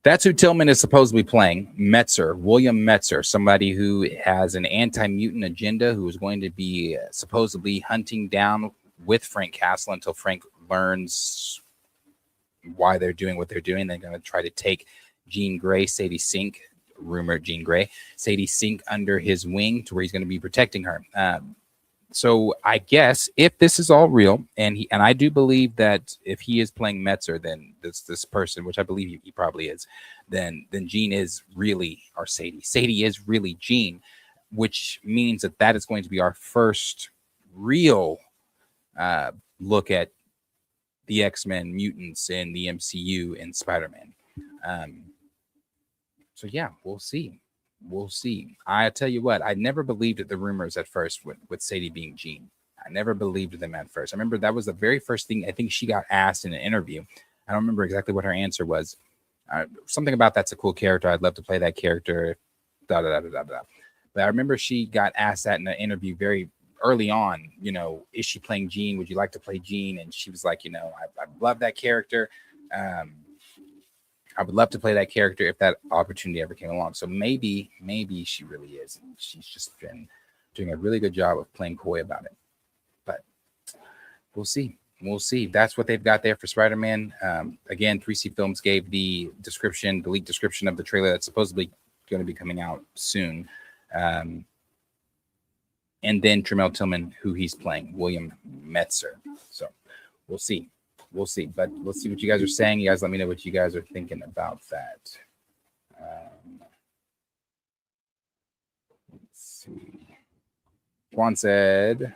S1: That's who Tillman is supposedly playing. Metzer, William Metzer, somebody who has an anti-mutant agenda, who is going to be supposedly hunting down with Frank Castle until Frank learns why they're doing what they're doing. They're going to try to take Jean Grey, Sadie Sink, rumored Jean Grey, Sadie Sink under his wing to where he's going to be protecting her. So I guess if this is all real, and I do believe that if he is playing Metzer, then this person, which I believe he probably is, then Jean is really our Sadie. Sadie is really Jean, which means that is going to be our first real look at the X-Men mutants in the MCU in Spider-Man. So yeah, we'll see. We'll see. I tell you what, I never believed the rumors at first with Sadie being Jean. I never believed them at first. I remember that was the very first thing I think she got asked in an interview. I don't remember exactly what her answer was. Something about that's a cool character. I'd love to play that character. But I remember she got asked that in an interview very early on. Is she playing Jean? Would you like to play Jean? And she was like, I love that character. I would love to play that character if that opportunity ever came along. So maybe she really is. And she's just been doing a really good job of playing coy about it. But we'll see. We'll see. That's what they've got there for Spider-Man. Again, 3C Films gave the leaked description of the trailer that's supposedly going to be coming out soon. And then Tremel Tillman, who he's playing, William Metzer. So we'll see. We'll see, but let's see what you guys are saying. You guys let me know what you guys are thinking about that. Let's see. Juan said,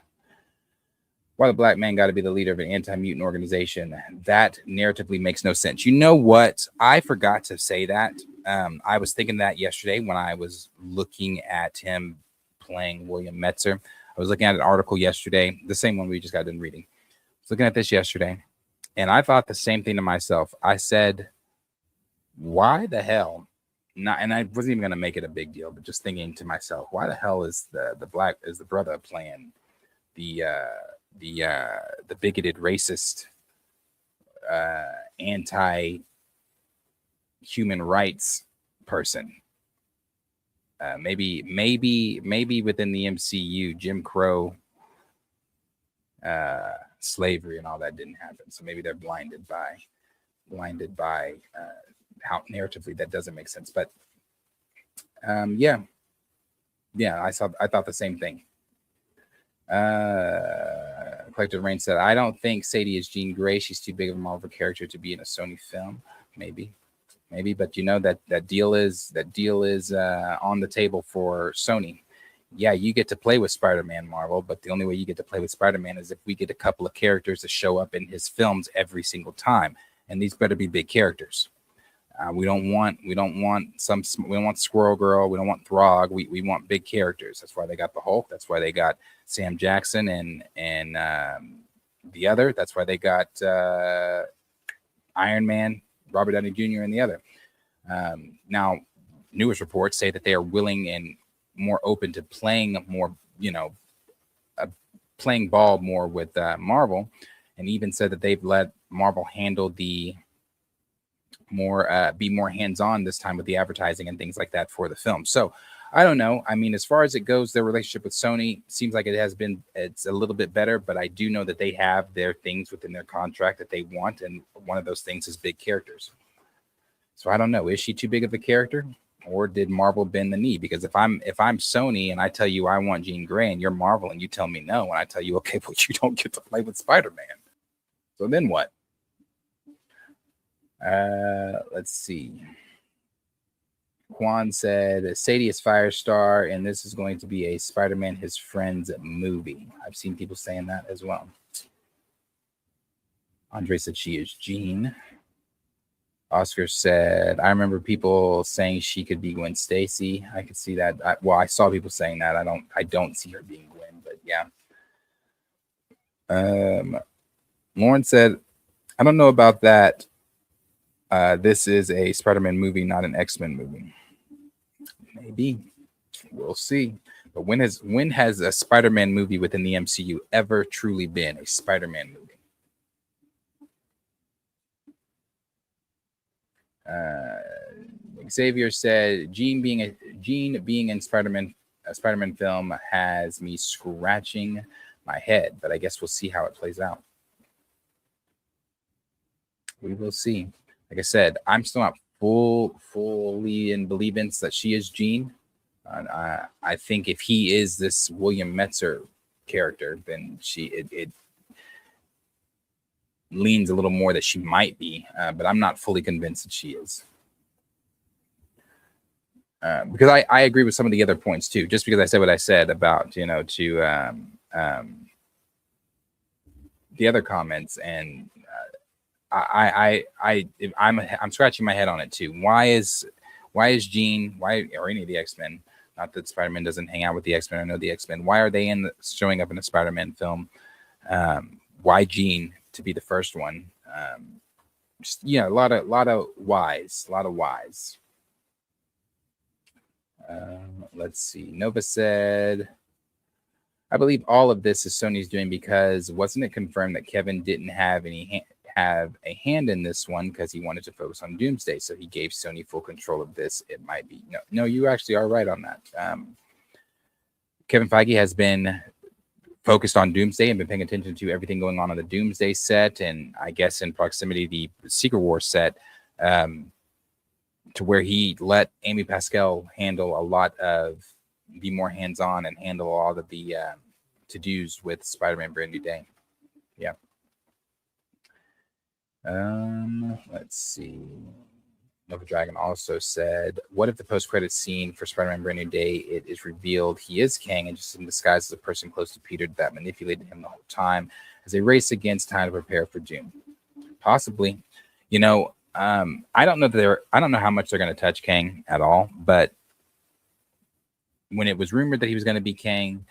S1: why the black man got to be the leader of an anti-mutant organization? That narratively makes no sense. You know what? I forgot to say that. I was thinking that yesterday when I was looking at him playing William Metzer. I was looking at an article yesterday, the same one we just got done reading. I was looking at this yesterday. And I thought the same thing to myself. I said, why the hell not? And I wasn't even going to make it a big deal, but just thinking to myself, why the hell is the brother playing the bigoted, racist, anti-human rights person? Maybe within the MCU, Jim Crow, slavery and all that didn't happen, so maybe they're blinded by how narratively that doesn't make sense. But I thought the same thing. Collective Rain said, I don't think Sadie is Jean Grey. She's too big of a Marvel character to be in a Sony film. Maybe, but that deal is on the table for Sony. Yeah, you get to play with Spider-Man, Marvel, but the only way you get to play with Spider-Man is if we get a couple of characters to show up in his films every single time, and these better be big characters. We don't want Squirrel Girl, we don't want Throg. We want big characters. That's why they got the Hulk. That's why they got Sam Jackson and the other. That's why they got Iron Man, Robert Downey Jr. and the other. Now, newest reports say that they are willing and more open to playing more, playing ball more with Marvel, and even said that they've let Marvel handle the more, be more hands-on this time with the advertising and things like that for the film. So I don't know. I mean, as far as it goes, their relationship with Sony seems like it's a little bit better, but I do know that they have their things within their contract that they want, and one of those things is big characters. So I don't know. Is she too big of a character? Or did Marvel bend the knee? Because if I'm Sony and I tell you I want Jean Grey and you're Marvel and you tell me no, and I tell you, okay, but you don't get to play with Spider-Man. So then what? Let's see. Juan said Sadie is Firestar, and this is going to be a Spider-Man His Friends movie. I've seen people saying that as well. Andre said she is Jean. Oscar said, I remember people saying she could be Gwen Stacy. I could see that. I saw people saying that. I don't see her being Gwen, but yeah. Lauren said, I don't know about that. This is a Spider-Man movie, not an X-Men movie. Maybe. We'll see. But when has a Spider-Man movie within the MCU ever truly been a Spider-Man movie? Xavier said, Jean being in Spider-Man, a Spider-Man film has me scratching my head, but I guess we'll see how it plays out. We will see. Like I said, I'm still not fully in believance that she is Jean. I think if he is this William Metzer character, then it leans a little more that she might be, but I'm not fully convinced that she is. Because I agree with some of the other points too, just because I said what I said about, the other comments, and I'm scratching my head on it too. Why is Jean, or any of the X-Men, not that Spider-Man doesn't hang out with the X-Men, I know the X-Men, why are they showing up in a Spider-Man film? Why Jean to be the first one? A lot of whys. Let's see. Nova said, I believe all of this is Sony's doing because wasn't it confirmed that Kevin didn't have a hand in this one because he wanted to focus on Doomsday, so he gave Sony full control of this? It might be. No, you actually are right on that. Kevin Feige has been focused on Doomsday and been paying attention to everything going on the Doomsday set, and I guess in proximity the Secret Wars set, to where he let Amy Pascal handle a lot of, be more hands-on and handle all of the to-dos with Spider-Man Brand New Day. Yeah. Let's see. Nova Dragon also said, what if the post-credit scene for Spider-Man Brand New Day, it is revealed he is Kang and just in disguise as a person close to Peter that manipulated him the whole time as they race against time to prepare for Doom? Possibly. I don't know how much they're going to touch Kang at all, but when it was rumored that he was going to be Kang,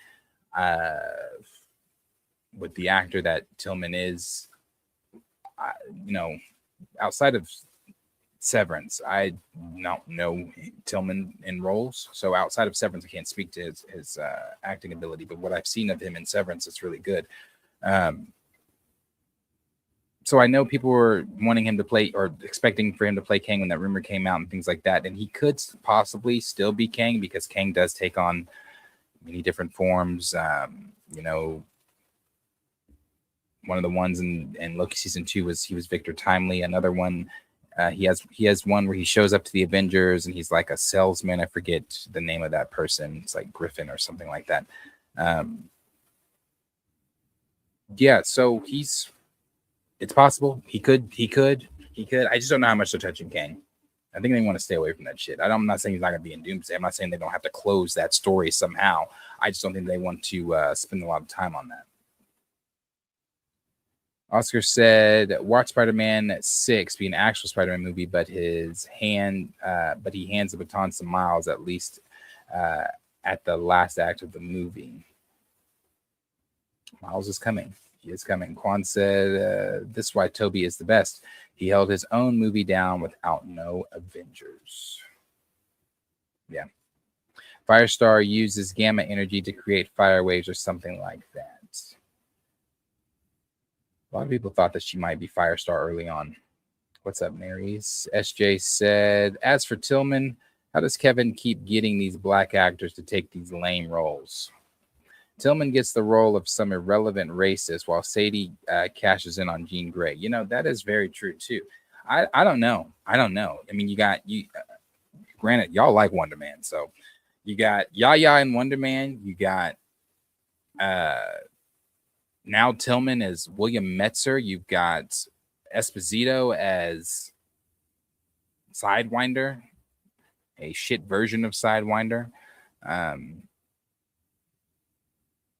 S1: with the actor that Tillman is, outside of Severance, I don't know Tillman in roles. So outside of Severance, I can't speak to his acting ability, but what I've seen of him in Severance is really good. So I know people were wanting him to play or expecting for him to play Kang when that rumor came out and things like that. And he could possibly still be Kang because Kang does take on many different forms. One of the ones in Loki season 2 was Victor Timely. Another one, he has one where he shows up to the Avengers and he's like a salesman. I forget the name of that person. It's like Griffin or something like that. So it's possible. He could. I just don't know how much they're touching Kang. I think they want to stay away from that shit. I'm not saying he's not going to be in Doomsday. I'm not saying they don't have to close that story somehow. I just don't think they want to spend a lot of time on that. Oscar said, watch Spider-Man 6 be an actual Spider-Man movie, but he hands the baton to Miles at least at the last act of the movie. Miles is coming. He is coming. Quan said, this is why Toby is the best. He held his own movie down without no Avengers. Yeah. Firestar uses gamma energy to create fire waves or something like that. A lot of people thought that she might be Firestar early on. What's up, Marys? SJ said, as for Tillman, how does Kevin keep getting these black actors to take these lame roles? Tillman gets the role of some irrelevant racist while Sadie cashes in on Jean Grey. That is very true too. I don't know. I mean, Granted, y'all like Wonder Man, so you got Yaya and Wonder Man. You got now Tillman as William Metzer. You've got Esposito as Sidewinder, a shit version of Sidewinder.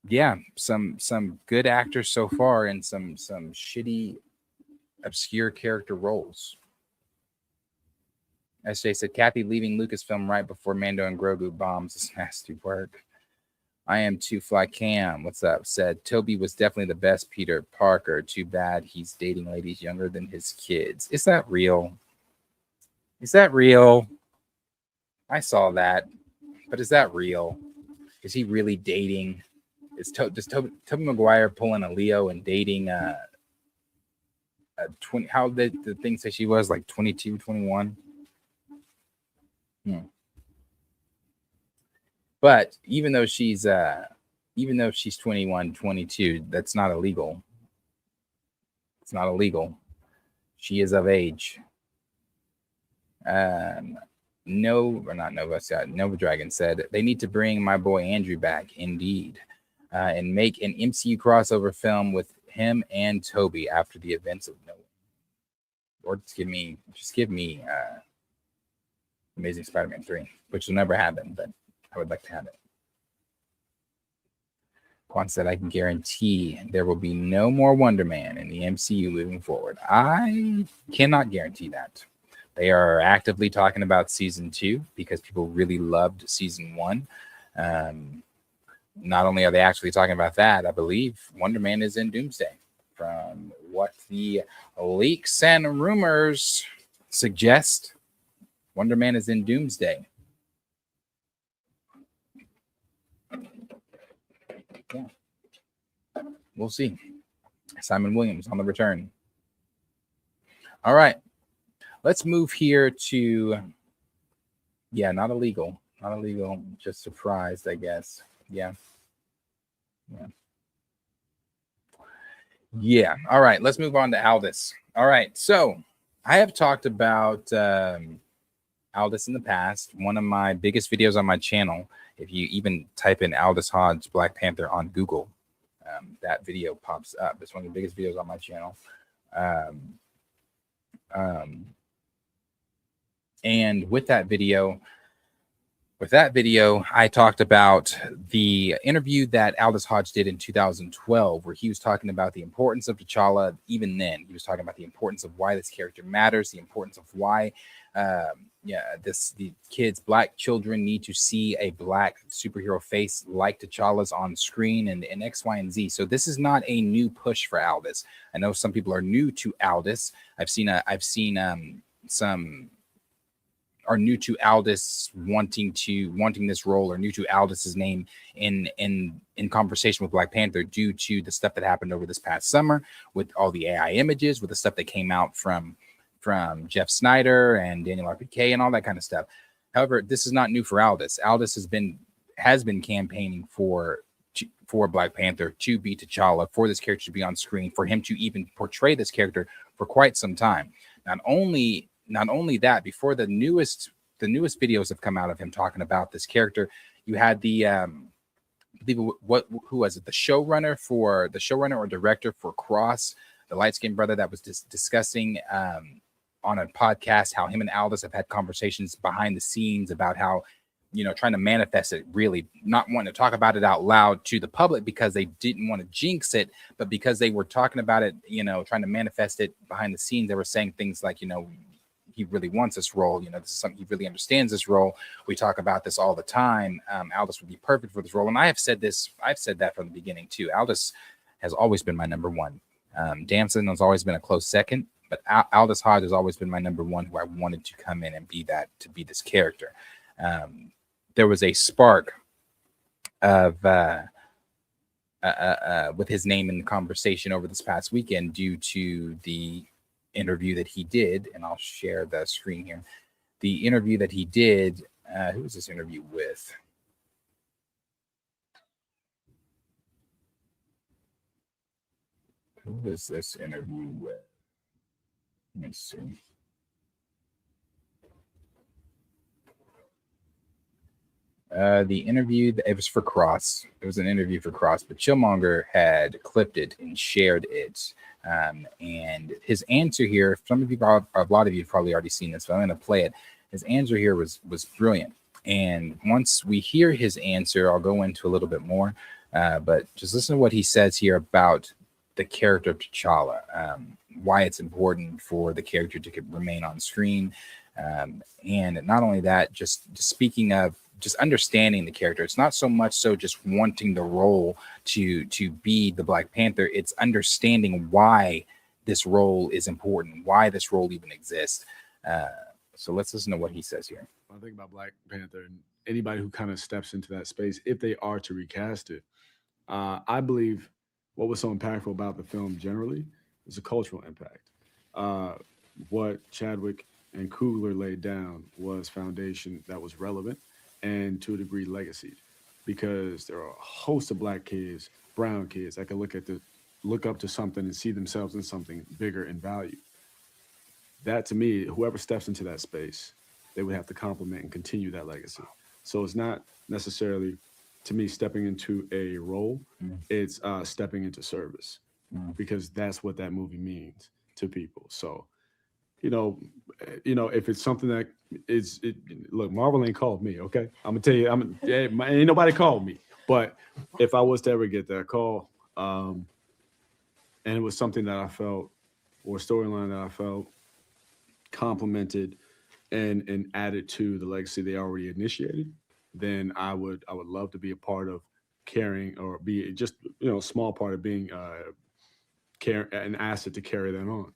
S1: Yeah, some good actors so far, and some shitty, obscure character roles. SJ said, Kathy leaving Lucasfilm right before Mando and Grogu bombs is nasty work. I am too fly cam. What's up? Said Toby was definitely the best Peter Parker. Too bad he's dating ladies younger than his kids. Is that real? Is that real? I saw that, but is that real? Is he really dating? Does Toby Maguire pulling a Leo and dating a 20? How did the thing say she was, like 22, 21? But even though she's 21, 22, that's not illegal. It's not illegal. She is of age. Nova Dragon said they need to bring my boy Andrew back, indeed, and make an MCU crossover film with him and Toby after the events of Noah. Or just give me Amazing Spider-Man 3, which will never happen, but I would like to have it. Quan said, I can guarantee there will be no more Wonder Man in the MCU moving forward. I cannot guarantee that. They are actively talking about season 2 because people really loved season 1. Not only are they actually talking about that, I believe Wonder Man is in Doomsday. From what the leaks and rumors suggest, Wonder Man is in Doomsday. Yeah. We'll see. Simon Williams on the return. All right. Let's move here to, not illegal. Not illegal. Just surprised, I guess. Yeah. All right. Let's move on to Aldis. All right. So I have talked about Aldis in the past. One of my biggest videos on my channel, if you even type in Aldis Hodge Black Panther on Google, that video pops up. It's one of the biggest videos on my channel. And with that video, I talked about the interview that Aldis Hodge did in 2012, where he was talking about the importance of T'Challa. Even then, he was talking about the importance of why this character matters, the importance of why the kids, black children, need to see a black superhero face like T'Challa's on screen, and X, Y, and Z. So this is not a new push for Aldis. I know some people are new to Aldis. I've seen some are new to Aldis wanting this role, or new to Aldis's name in conversation with Black Panther due to the stuff that happened over this past summer with all the AI images, with the stuff that came out from Jeff Snyder and Daniel RPK and all that kind of stuff. However, this is not new for Aldis. Aldis has been campaigning for Black Panther to be T'Challa, for this character to be on screen, for him to even portray this character for quite some time. Not only that, before the newest videos have come out of him talking about this character, you had the who was it? The showrunner or director for Cross, the light-skinned brother that was discussing on a podcast how him and Aldis have had conversations behind the scenes about how, trying to manifest it, really not wanting to talk about it out loud to the public because they didn't want to jinx it, but because they were talking about it, trying to manifest it behind the scenes. They were saying things like, he really wants this role. This is something, he really understands this role. We talk about this all the time. Aldis would be perfect for this role. And I've said that from the beginning too. Aldis has always been my number one. Damson has always been a close second, but Aldis Hodge has always been my number one, who I wanted to come in and be this character. There was a spark of with his name in the conversation over this past weekend due to the interview that he did, and I'll share the screen here. The interview that he did, who was this interview with? Who was this interview with? Let me see. The interview, it was for Cross. It was an interview for Cross, but Chillmonger had clipped it and shared it. And his answer here, some of you, a lot of you have probably already seen this, but I'm going to play it. His answer here was brilliant. And once we hear his answer, I'll go into a little bit more. But just listen to what he says here about the character of T'Challa, why it's important for the character to remain on screen. And not only that, just speaking of just understanding the character, it's not so much so just wanting the role to be the Black Panther. It's understanding why this role is important, why this role even exists. So let's listen to what he says here.
S5: I think about Black Panther and anybody who kind of steps into that space, if they are to recast it, I believe what was so impactful about the film generally is a cultural impact. What Chadwick and Coogler laid down was foundation that was relevant and to a degree legacy, because there are a host of Black kids, brown kids that can look up to something and see themselves in something bigger in value. That, to me, whoever steps into that space, they would have to complement and continue that legacy. So it's not necessarily, to me, stepping into a role, it's stepping into service, because that's what that movie means to people. So, you know, if it's something that is, look, Marvel ain't called me, okay? I'm gonna tell you, ain't nobody called me. But if I was to ever get that call, and it was something that I felt, or a storyline that I felt complemented and added to the legacy they already initiated, then I would love to be a part of carrying, or be just, a small part of being an asset to carry that on.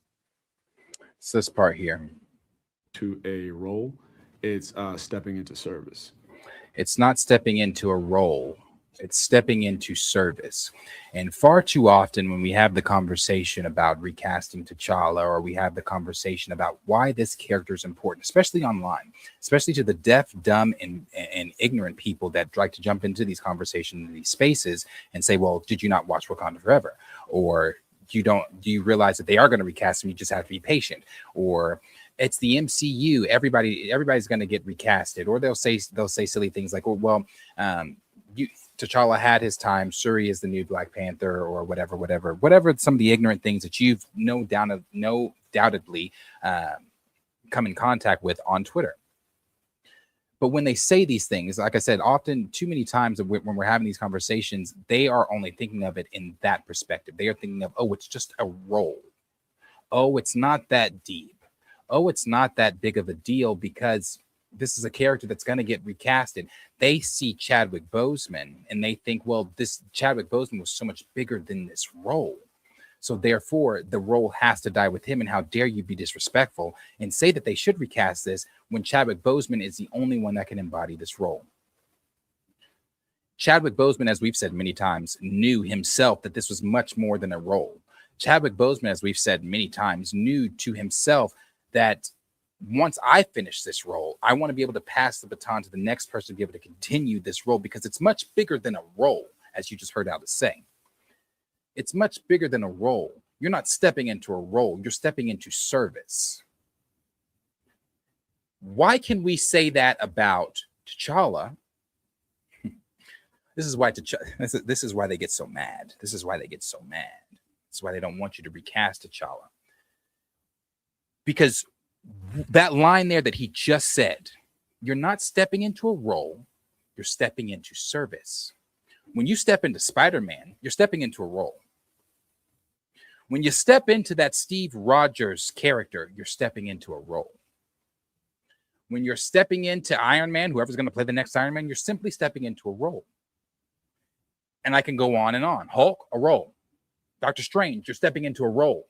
S1: It's this part here.
S5: To a role, it's stepping into service.
S1: It's not stepping into a role. It's stepping into service. And far too often when we have the conversation about recasting T'Challa, or we have the conversation about why this character is important, especially online, especially to the deaf, dumb, and ignorant people that like to jump into these conversations in these spaces and say, well, did you not watch Wakanda Forever? Or do you realize that they are going to recast him? You just have to be patient. Or it's the MCU. Everybody's going to get recasted. Or they'll say silly things like, T'Challa had his time. Shuri is the new Black Panther, or whatever. Some of the ignorant things that you've no doubtedly come in contact with on Twitter. But when they say these things, like I said, often too many times when we're having these conversations, they are only thinking of it in that perspective. They are thinking of, oh, it's just a role. Oh, it's not that deep. Oh, it's not that big of a deal because this is a character that's going to get recasted. They see Chadwick Boseman and they think, well, this Chadwick Boseman was so much bigger than this role. So therefore, the role has to die with him. And how dare you be disrespectful and say that they should recast this when Chadwick Boseman is the only one that can embody this role. Chadwick Boseman, as we've said many times, knew himself that this was much more than a role. Chadwick Boseman, as we've said many times, knew to himself that once I finish this role, I want to be able to pass the baton to the next person to be able to continue this role, because it's much bigger than a role, as you just heard Aldis say. It's much bigger than a role. You're not stepping into a role. You're stepping into service. Why can we say that about T'Challa? This is why they get so mad. This is why they get so mad. This is why they don't want you to recast T'Challa. Because that line there that he just said, you're not stepping into a role, you're stepping into service. When you step into Spiderman, you're stepping into a role. When you step into that Steve Rogers character, you're stepping into a role. When you're stepping into Iron Man, whoever's going to play the next Iron Man, you're simply stepping into a role. And I can go on and on. Hulk, a role. Doctor Strange, you're stepping into a role.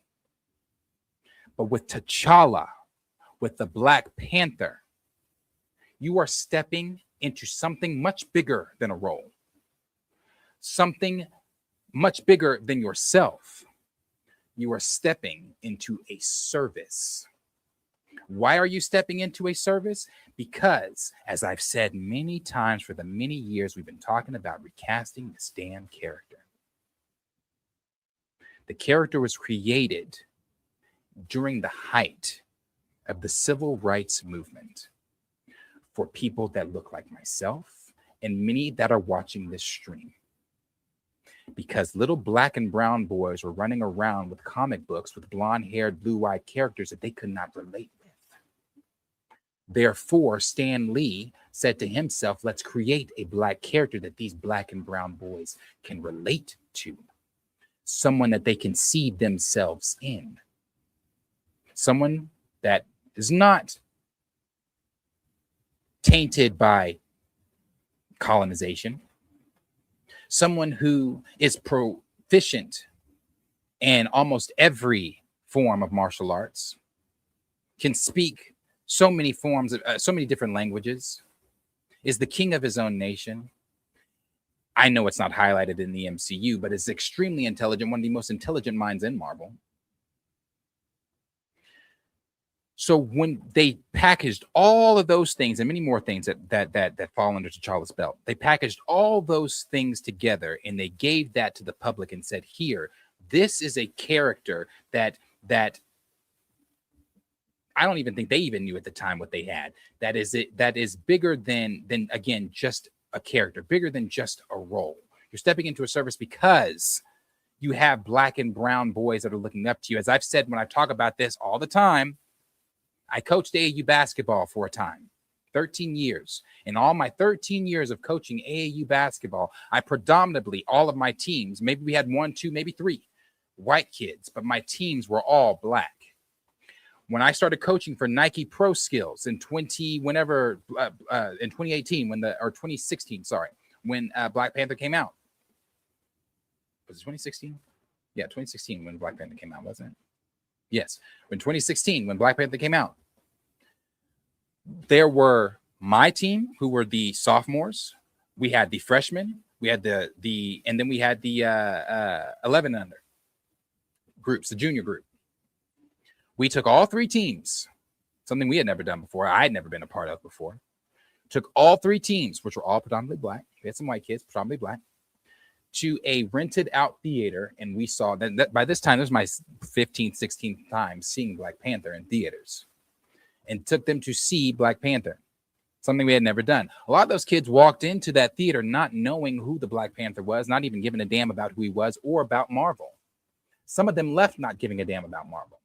S1: But with T'Challa, with the Black Panther, you are stepping into something much bigger than a role. Something much bigger than yourself. You are stepping into a service. Why are you stepping into a service? Because, as I've said many times for the many years we've been talking about recasting this damn character. The character was created during the height of the civil rights movement for people that look like myself and many that are watching this stream. Because little black and brown boys were running around with comic books with blonde-haired, blue-eyed characters that they could not relate with. Therefore, Stan Lee said to himself, let's create a black character that these black and brown boys can relate to. Someone that they can see themselves in. Someone that is not tainted by colonization. Someone who is proficient in almost every form of martial arts, can speak so many forms of so many different languages, is the king of his own nation. I know it's not highlighted in the MCU, but is extremely intelligent, one of the most intelligent minds in Marvel. So when they packaged all of those things and many more things that fall under T'Challa's belt, they packaged all those things together and they gave that to the public and said, here, this is a character that I don't even think they even knew at the time what they had. That is bigger than again, just a character, bigger than just a role. You're stepping into a service because you have black and brown boys that are looking up to you. As I've said, when I talk about this all the time, I coached AAU basketball for a time, 13 years. In all my 13 years of coaching AAU basketball, I predominantly, all of my teams, maybe we had 1, 2, maybe 3 white kids, but my teams were all black. When I started coaching for Nike Pro Skills in 2018, or 2016, sorry, when Black Panther came out. Was it 2016? Yeah, 2016 when Black Panther came out, wasn't it? Yes, in 2016 when Black Panther came out, there were my team who were the sophomores. We had the freshmen. We had the and then we had the 11 and under groups, the junior group. We took all 3 teams, something we had never done before. I had never been a part of before. Took all 3 teams, which were all predominantly black. We had some white kids, predominantly black, to a rented out theater. And we saw that by this time, this was my 15th, 16th time seeing Black Panther in theaters, and took them to see Black Panther, something we had never done. A lot of those kids walked into that theater not knowing who the Black Panther was, not even giving a damn about who he was or about Marvel. Some of them left not giving a damn about Marvel,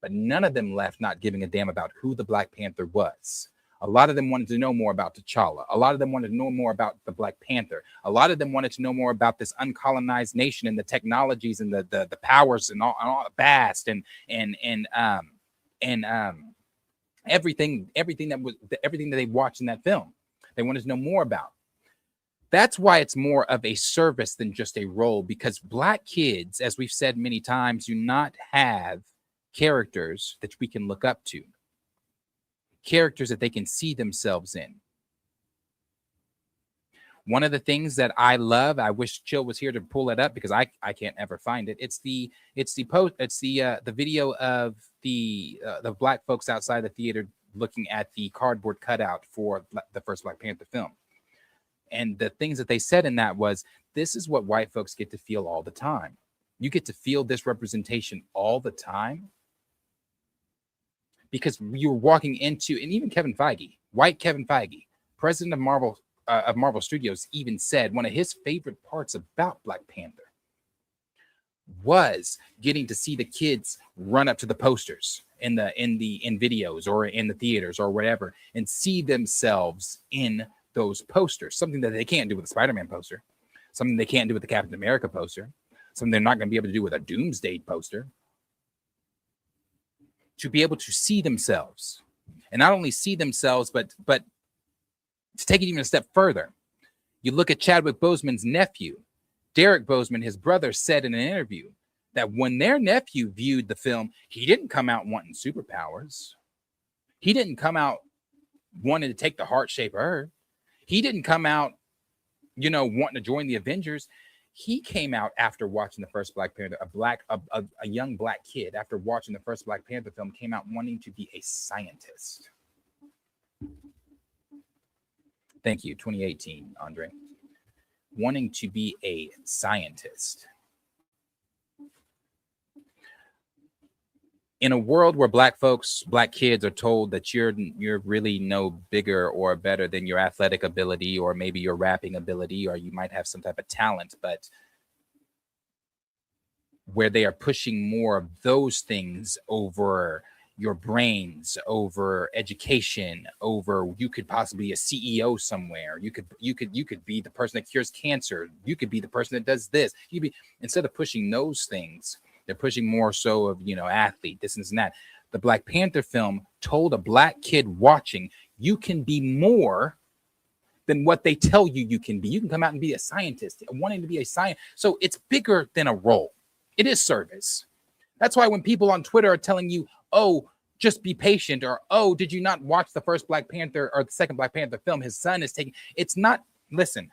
S1: but none of them left not giving a damn about who the Black Panther was. A lot of them wanted to know more about T'Challa. A lot of them wanted to know more about the Black Panther. A lot of them wanted to know more about this uncolonized nation and the technologies and the powers and all vast and everything that they watched in that film. They wanted to know more about. That's why it's more of a service than just a role, because black kids, as we've said many times, do not have characters that we can look up to, characters that they can see themselves in. One of the things that I love, I wish Chill was here to pull it up because I can't ever find it. It's the video of the black folks outside the theater looking at the cardboard cutout for the first Black Panther film. And the things that they said in that was, this is what white folks get to feel all the time. You get to feel this representation all the time because you're walking into, and even Kevin Feige, white Kevin Feige, president of Marvel Studios, even said one of his favorite parts about Black Panther was getting to see the kids run up to the posters in videos or in the theaters or whatever and see themselves in those posters, something that they can't do with a Spiderman poster, something they can't do with the Captain America poster, something they're not going to be able to do with a Doomsday poster. To be able to see themselves, and not only see themselves, but to take it even a step further. You look at Chadwick Boseman's nephew, Derek Boseman, his brother, said in an interview that when their nephew viewed the film, he didn't come out wanting superpowers. He didn't come out wanting to take the heart-shaped herb. He didn't come out, wanting to join the Avengers. He came out after watching the first Black Panther, a young black kid, after watching the first Black Panther film, came out wanting to be a scientist. Thank you, 2018, Andre. Wanting to be a scientist. in a world where black kids are told that you're really no bigger or better than your athletic ability or maybe your rapping ability, or you might have some type of talent, but where they are pushing more of those things over your brains, over education, over you could possibly be a CEO somewhere. You could be the person that cures cancer. You could be the person that does this. Instead of pushing those things, they're pushing more so of, athlete, this and that. The Black Panther film told a black kid watching, you can be more than what they tell you can be. You can come out and be a scientist, wanting to be a scientist. So it's bigger than a role. It is service. That's why when people on Twitter are telling you, oh, just be patient, or, oh, did you not watch the first Black Panther or the second Black Panther film? His son is taking, it's not, listen,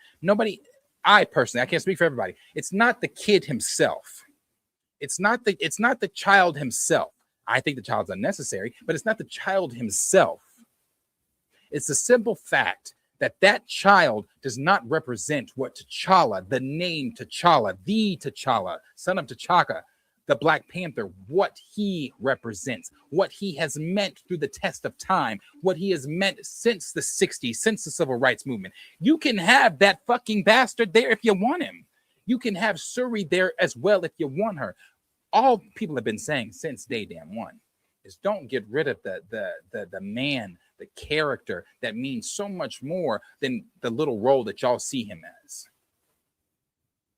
S1: I personally can't speak for everybody. It's not the kid himself. It's not the child himself. I think the child's unnecessary, but it's not the child himself. It's the simple fact that child does not represent what T'Challa, the name T'Challa, the T'Challa, son of T'Chaka, the Black Panther, what he represents, what he has meant through the test of time, what he has meant since the 60s, since the civil rights movement. You can have that fucking bastard there if you want him. You can have Suri there as well if you want her. All people have been saying since day damn one is don't get rid of the man, the character that means so much more than the little role that y'all see him as.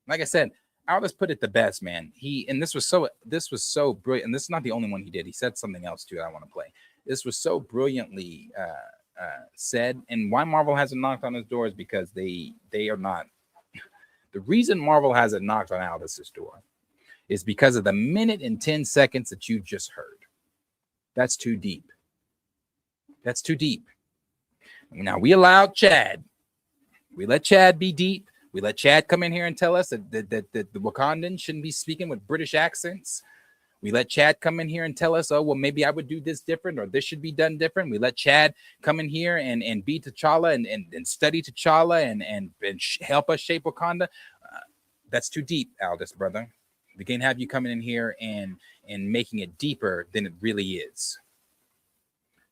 S1: Like I said, Aldis put it the best, man. This was so brilliant. And this is not the only one he did. He said something else too that I want to play. This was so brilliantly said. And why Marvel hasn't knocked on his door is because they are not. The reason Marvel hasn't knocked on Aldis's door is because of the minute and 10 seconds that you just heard. That's too deep. That's too deep. Now we allowed Chad. We let Chad be deep. We let Chad come in here and tell us that the Wakandans shouldn't be speaking with British accents. We let Chad come in here and tell us, oh, well, maybe I would do this different, or this should be done different. We let Chad come in here and be T'Challa and study T'Challa and help us shape Wakanda. That's too deep, Aldis, brother. We can't have you coming in here and making it deeper than it really is.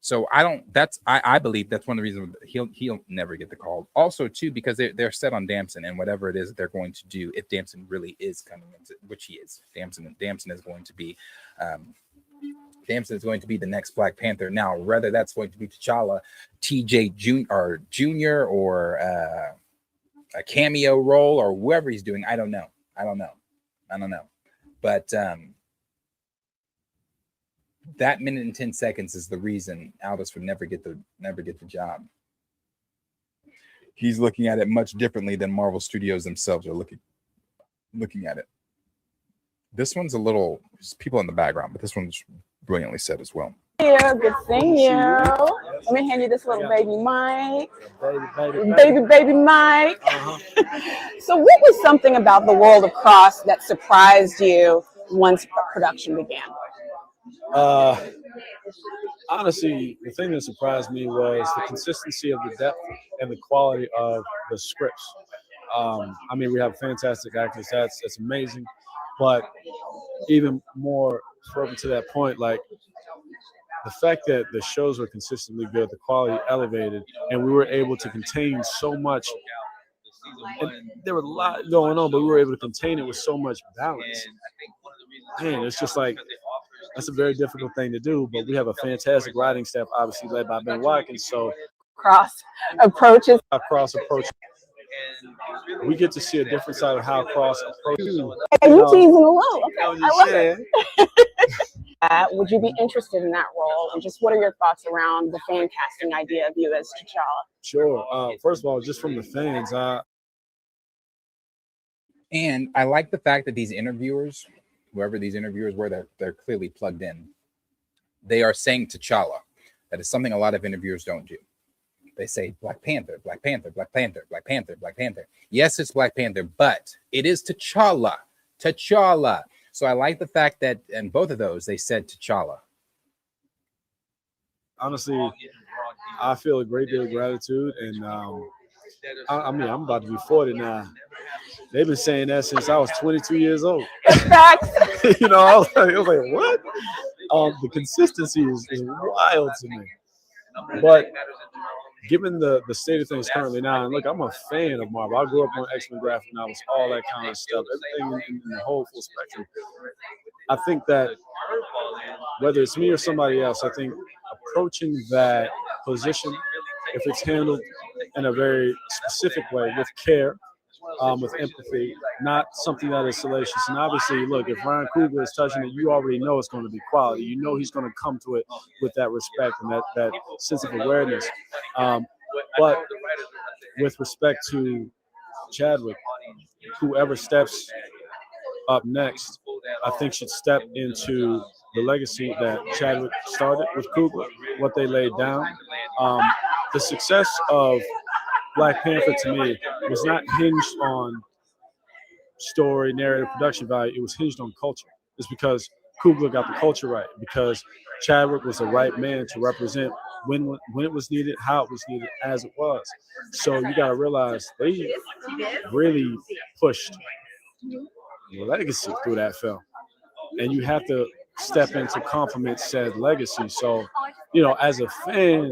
S1: So I believe that's one of the reasons he'll never get the call. Also, too, because they're set on Damson and whatever it is that they're going to do, if Damson really is coming into, which he is. Damson is going to be the next Black Panther. Now, whether that's going to be T'Challa, TJ Jr. or a cameo role or whoever he's doing, I don't know. But that minute and 10 seconds is the reason Aldis would never get the job. He's looking at it much differently than Marvel Studios themselves are looking at it. This one's there's people in the background, but this one's brilliantly said as well.
S6: Yeah, good seeing you. Let me hand you this little baby mic. Baby mic. So what was something about the world of Cross that surprised you once production began?
S5: Honestly, the thing that surprised me was the consistency of the depth and the quality of the scripts. I mean, we have fantastic actors. That's amazing. But even more further to that point, like the fact that the shows were consistently good, the quality elevated, and we were able to contain so much. And there was a lot going on, but we were able to contain it with so much balance. Man, it's just like, that's a very difficult thing to do, but we have a fantastic writing staff, obviously led by Ben Watkins. So
S6: Cross approaches.
S5: We get to see a different side of how Cross approaches.
S6: Hey, you teasing alone. Okay, I love it. Would you be interested in that role? And just what are your thoughts around the fan casting idea of you as T'Challa?
S5: Sure. First of all, just from the fans,
S1: and I like the fact that these interviewers, whoever these interviewers were, they're clearly plugged in. They are saying T'Challa. That is something a lot of interviewers don't do. They say Black Panther, Black Panther, Black Panther, Black Panther, Black Panther. Yes, it's Black Panther, but it is T'Challa. T'Challa. So I like the fact that in both of those, they said T'Challa.
S5: Honestly, I feel a great deal of gratitude. And I mean, I'm about to be 40 now. They've been saying that since I was 22 years old.
S6: Facts.
S5: You know, I was like, what? The consistency is wild to me. But given the state of things currently now, and look, I'm a fan of Marvel. I grew up on X-Men graphic novels, all that kind of stuff, everything in the whole full spectrum. I think that whether it's me or somebody else, I think approaching that position, if it's handled in a very specific way with care, with empathy, not something that is salacious. And obviously, look, if Ryan Coogler is touching it, you already know it's going to be quality. You know he's going to come to it with that respect and that sense of awareness. But with respect to Chadwick, whoever steps up next, I think should step into the legacy that Chadwick started with Coogler, what they laid down. The success of Black Panther to me was not hinged on story, narrative, production value. It was hinged on culture. It's because Coogler got the culture right, because Chadwick was the right man to represent when it was needed, how it was needed, as it was. So you got to realize they really pushed legacy through that film. And you have to step in to complement said legacy. So, as a fan,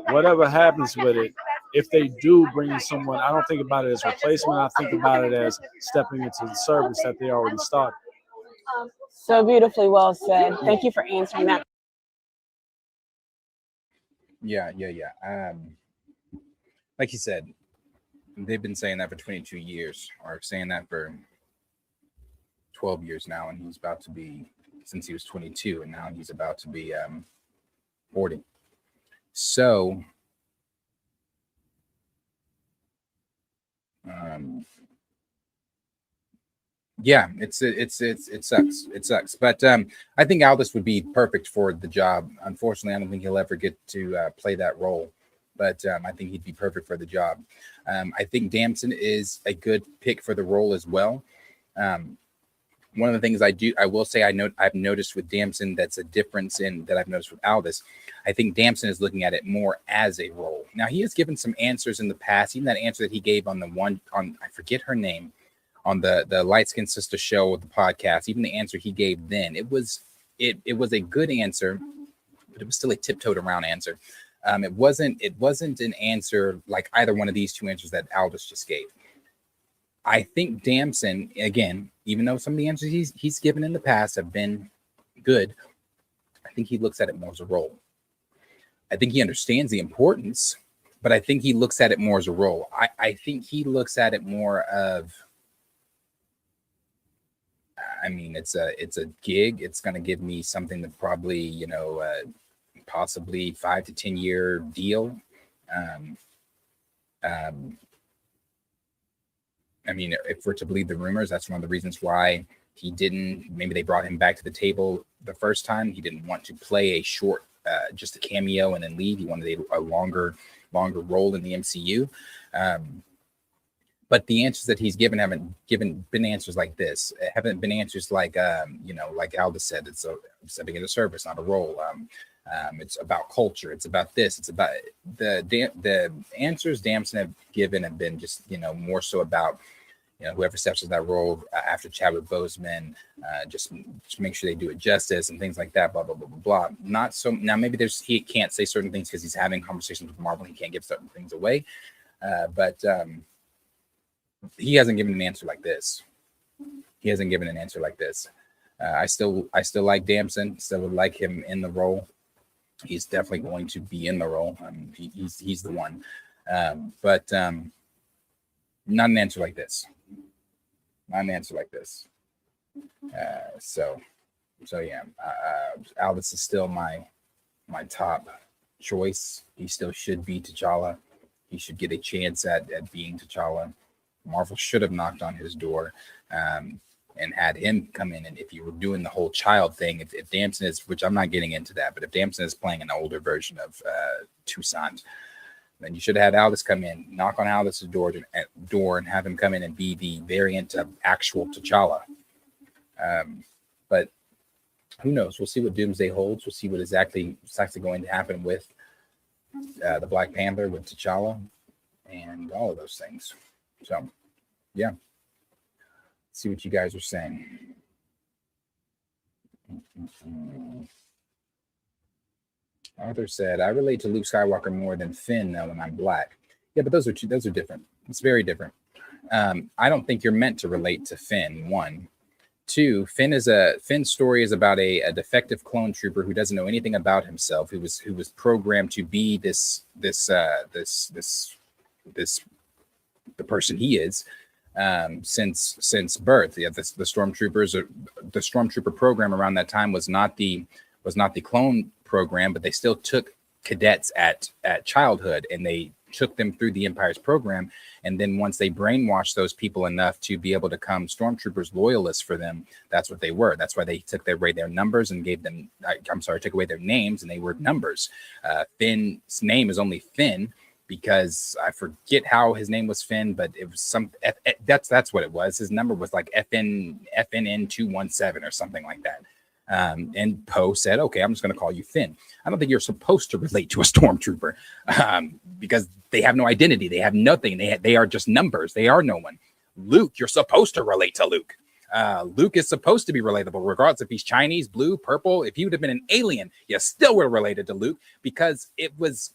S5: whatever happens with it, if they do bring in someone, I don't think about it as replacement. I think about it as stepping into the service that they already started.
S6: So beautifully well said. Thank you for answering that.
S1: Yeah. Like you said, they've been saying that for 22 years, or saying that for 12 years now, and he's about to be, since he was 22, and now he's about to be 40. So yeah, it sucks, but I think Aldis would be perfect for the job. Unfortunately, I don't think he'll ever get to play that role, but I think he'd be perfect for the job. I think Damson is a good pick for the role as well. One of the things I will say I've noticed with Damson that's a difference in that I've noticed with Aldis. I think Damson is looking at it more as a role. Now, he has given some answers in the past, even that answer that he gave on I forget her name, on the Light Skin Sister show of the podcast, even the answer he gave then, it was a good answer, but it was still a tiptoed around answer. It wasn't an answer like either one of these two answers that Aldis just gave. I think Damson, again, even though some of the answers he's given in the past have been good, I think he looks at it more as a role. I think he understands the importance, but I think he looks at it more as a role. I think he looks at it more of, I mean, it's a gig. It's going to give me something that probably, possibly 5 to 10 year deal. I mean, if we're to believe the rumors, that's one of the reasons why maybe they brought him back to the table the first time. He didn't want to play a short, just a cameo and then leave. He wanted a longer role in the MCU. But the answers that he's given haven't been answers like this. It haven't been answers like, like Aldis said, it's stepping into service, not a role. It's about culture. It's about this. It's about the answers Damson have given have been just, more so about, whoever steps into that role after Chadwick Boseman, just make sure they do it justice and things like that, blah, blah, blah, blah, blah. Not so, now maybe he can't say certain things because he's having conversations with Marvel. He can't give certain things away. But he hasn't given an answer like this. I still like Damson, still would like him in the role. He's definitely going to be in the role. He's the one. But not an answer like this. So yeah, Aldis is still my top choice. He still should be T'Challa. He should get a chance at being T'Challa. Marvel should have knocked on his door and had him come in. And if you were doing the whole child thing, if Damson is, which I'm not getting into that, but if Damson is playing an older version of Toussaint, then you should have had Aldis come in, knock on Aldis' door and have him come in and be the variant of actual T'Challa. But who knows? We'll see what Doomsday holds. We'll see what exactly going to happen with the Black Panther, with T'Challa, and all of those things. So, yeah. See what you guys are saying. Arthur said, "I relate to Luke Skywalker more than Finn now when I'm black." Yeah, but those are different. It's very different. I don't think you're meant to relate to Finn. One, two. Finn's story is about a defective clone trooper who doesn't know anything about himself, who was programmed to be the person he is since birth. Yeah, the stormtrooper program around that time was not the clone program, but they still took cadets at childhood and they took them through the Empire's program. And then once they brainwashed those people enough to be able to become stormtroopers, loyalists for them, that's what they were. That's why they took away their numbers and took away their names, and they were numbers. Finn's name is only Finn because I forget how his name was Finn, but it was that's what it was. His number was like FNN 217 or something like that. And Poe said, "Okay, I'm just going to call you Finn." I don't think you're supposed to relate to a stormtrooper because they have no identity. They have nothing. They are just numbers. They are no one. Luke, you're supposed to relate to Luke. Luke is supposed to be relatable, regardless if he's Chinese, blue, purple. If he would have been an alien, you still would have related to Luke because it's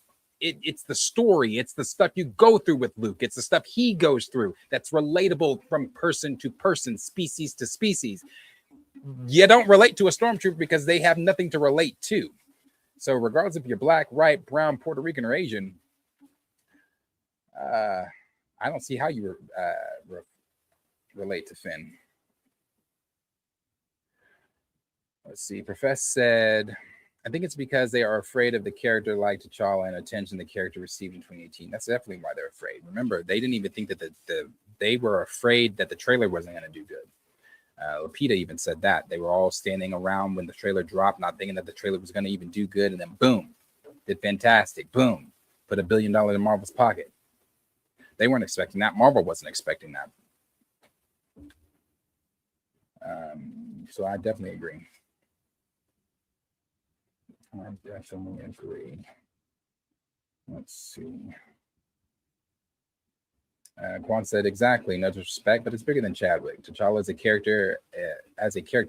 S1: the story. It's the stuff you go through with Luke. It's the stuff he goes through that's relatable from person to person, species to species. You don't relate to a stormtrooper because they have nothing to relate to. So regardless if you're black, white, brown, Puerto Rican, or Asian, I don't see how you relate to Finn. Let's see. Professor said, "I think it's because they are afraid of the character like T'Challa and attention the character received in 2018. That's definitely why they're afraid. Remember, they didn't even think that they were afraid that the trailer wasn't going to do good. Lupita even said that. They were all standing around when the trailer dropped, not thinking that the trailer was going to even do good. And then boom, did fantastic. Boom, put $1 billion in Marvel's pocket. They weren't expecting that. Marvel wasn't expecting that. So I definitely agree. Let's see. Quan said, "Exactly, no disrespect, but it's bigger than Chadwick. T'Challa as a character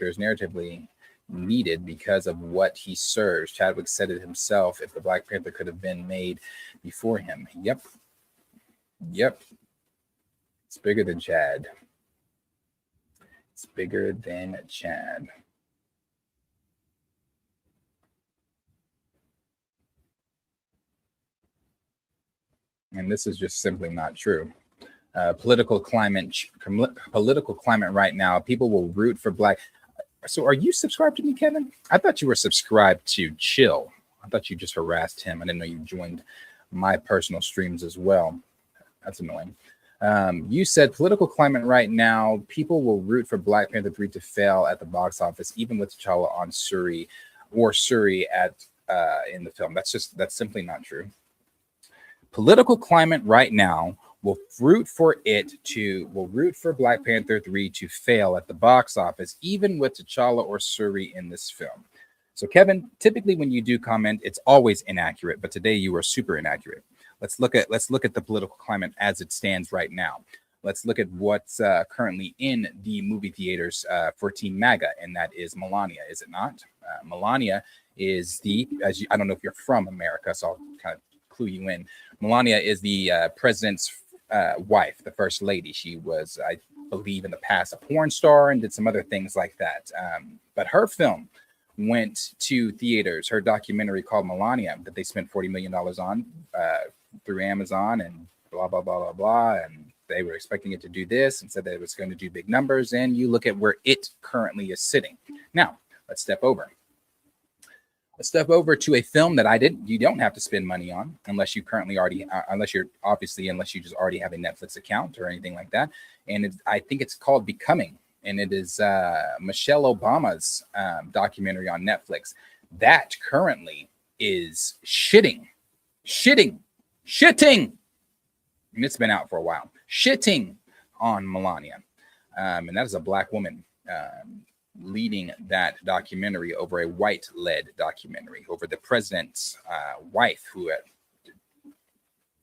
S1: is narratively needed because of what he serves. Chadwick said it himself. If the Black Panther could have been made before him." Yep. It's bigger than Chad. It's bigger than Chad. And this is just simply not true. Political climate right now, people will root for black. So are you subscribed to me, Kevin? I thought you were subscribed to Chill. I thought you just harassed him. I didn't know you joined my personal streams as well. That's annoying. You said political climate right now, people will root for Black Panther 3 to fail at the box office, even with T'Challa on Shuri in the film. That's simply not true. Political climate right now will root for Black Panther 3 to fail at the box office, even with T'Challa or Shuri in this film. So, Kevin, typically when you do comment, it's always inaccurate, but today you are super inaccurate. Let's look at the political climate as it stands right now. Let's look at what's currently in the movie theaters for Team MAGA, and that is Melania, is it not? Melania is I don't know if you're from America, so I'll kind of clue you in. Melania is the president's wife, the first lady. She was, I believe, in the past a porn star and did some other things like that. But her film went to theaters. Her documentary called Melania that they spent $40 million on through Amazon and blah, blah, blah, blah, blah. And they were expecting it to do this and said that it was going to do big numbers. And you look at where it currently is sitting. Now, let's step over. Let's step over to a film that you don't have to spend money on unless you just already have a Netflix account or anything like that. And I think it's called Becoming. And it is Michelle Obama's documentary on Netflix. That currently is shitting. And it's been out for a while. Shitting on Melania. And that is a black woman leading that documentary over a white-led documentary over the president's wife, who,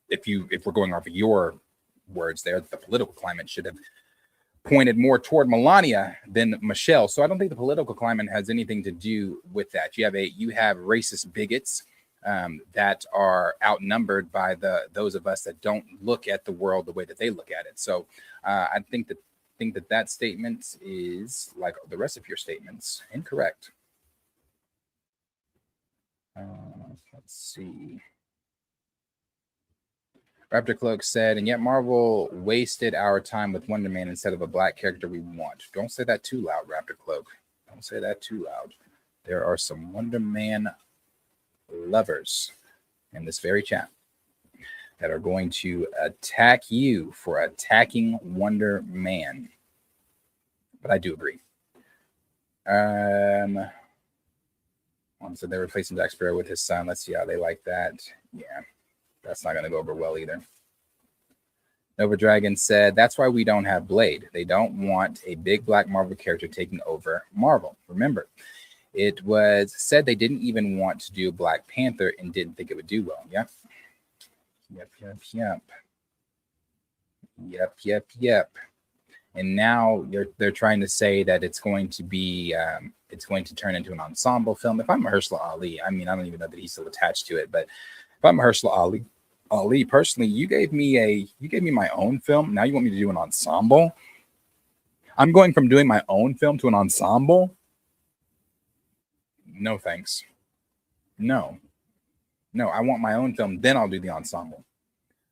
S1: if we're going off of your words there, the political climate should have pointed more toward Melania than Michelle. So I don't think the political climate has anything to do with that. You have racist bigots that are outnumbered by those of us that don't look at the world the way that they look at it. So I think that statement is, like the rest of your statements, incorrect. Let's see. Raptor Cloak said, and yet Marvel wasted our time with Wonder Man instead of a black character we want. Don't say that too loud, Raptor Cloak. Don't say that too loud. There are some Wonder Man lovers in this very chat that are going to attack you for attacking Wonder Man. But I do agree. So they're replacing Jack Sparrow with his son. Let's see how they like that. Yeah. That's not going to go over well either. Nova Dragon said, that's why we don't have Blade. They don't want a big black Marvel character taking over Marvel. Remember, it was said they didn't even want to do Black Panther and didn't think it would do well. Yep. And now they're trying to say that it's going to be, it's going to turn into an ensemble film. If I'm Mahershala Ali, I mean, I don't even know that he's still attached to it, but if I'm Mahershala Ali, personally, you gave me my own film. Now you want me to do an ensemble? I'm going from doing my own film to an ensemble? No, thanks. No, I want my own film, then I'll do the ensemble.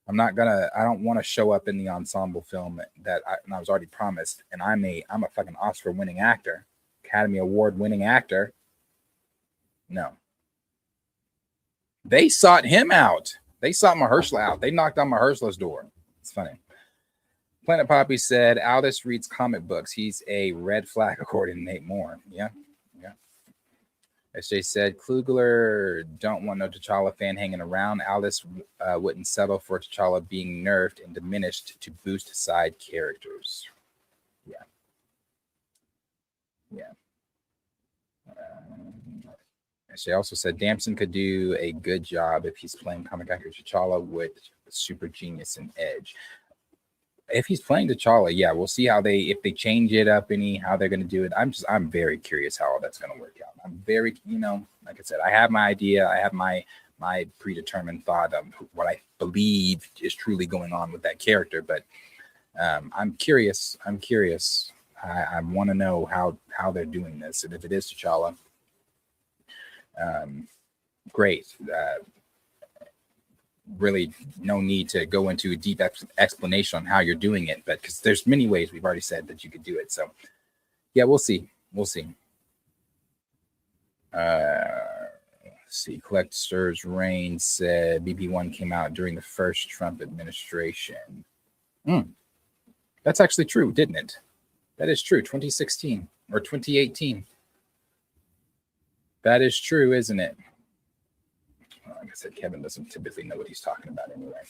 S1: I don't want to show up in the ensemble film that I was already promised. And I'm a fucking Oscar winning actor, Academy Award winning actor. No. They sought him out. They sought Mahershala out. They knocked on Mahershala's door. It's funny. Planet Poppy said, Aldis reads comic books. He's a red flag, according to Nate Moore. Yeah. SJ said, Klugler don't want no T'Challa fan hanging around. Aldis wouldn't settle for T'Challa being nerfed and diminished to boost side characters. Yeah. She also said Damson could do a good job if he's playing comic actor T'Challa with super genius and edge. If he's playing T'Challa, yeah, we'll see if they change it up how they're going to do it. I'm very curious how all that's going to work out. I'm very, like I said, I have my idea. I have my predetermined thought of what I believe is truly going on with that character. But I'm curious. I want to know how they're doing this. And if it is T'Challa, great. Really no need to go into a deep explanation on how you're doing it, but because there's many ways we've already said that you could do it. So yeah, we'll see. See, Collector's Reign said BP1 came out during the first Trump administration. That's actually true, didn't it? That is true. 2016 or 2018. That is true, isn't it? Like I said, Kevin doesn't typically know what he's talking about anyway.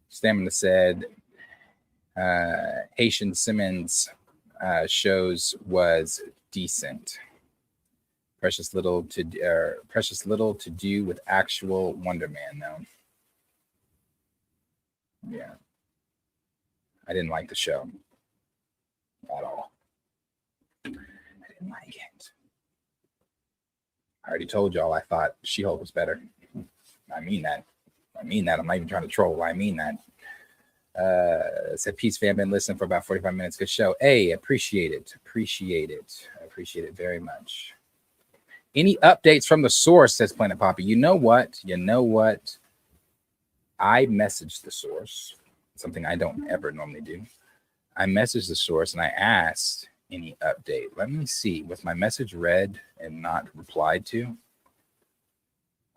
S1: Stamina said Haitian Simmons shows was decent. Precious little to do with actual Wonder Man, though. Yeah, I didn't like the show at all. I didn't like it. I already told y'all I thought She-Hulk was better. I mean that. I'm not even trying to troll. I mean that. Said Peace fam, been listening for about 45 minutes. Good show. Hey, appreciate it. I appreciate it very much. Any updates from the source, says Planet Poppy. You know what? I messaged the source, something I don't ever normally do. I messaged the source and I asked any update. Let me see. Was my message read and not replied to?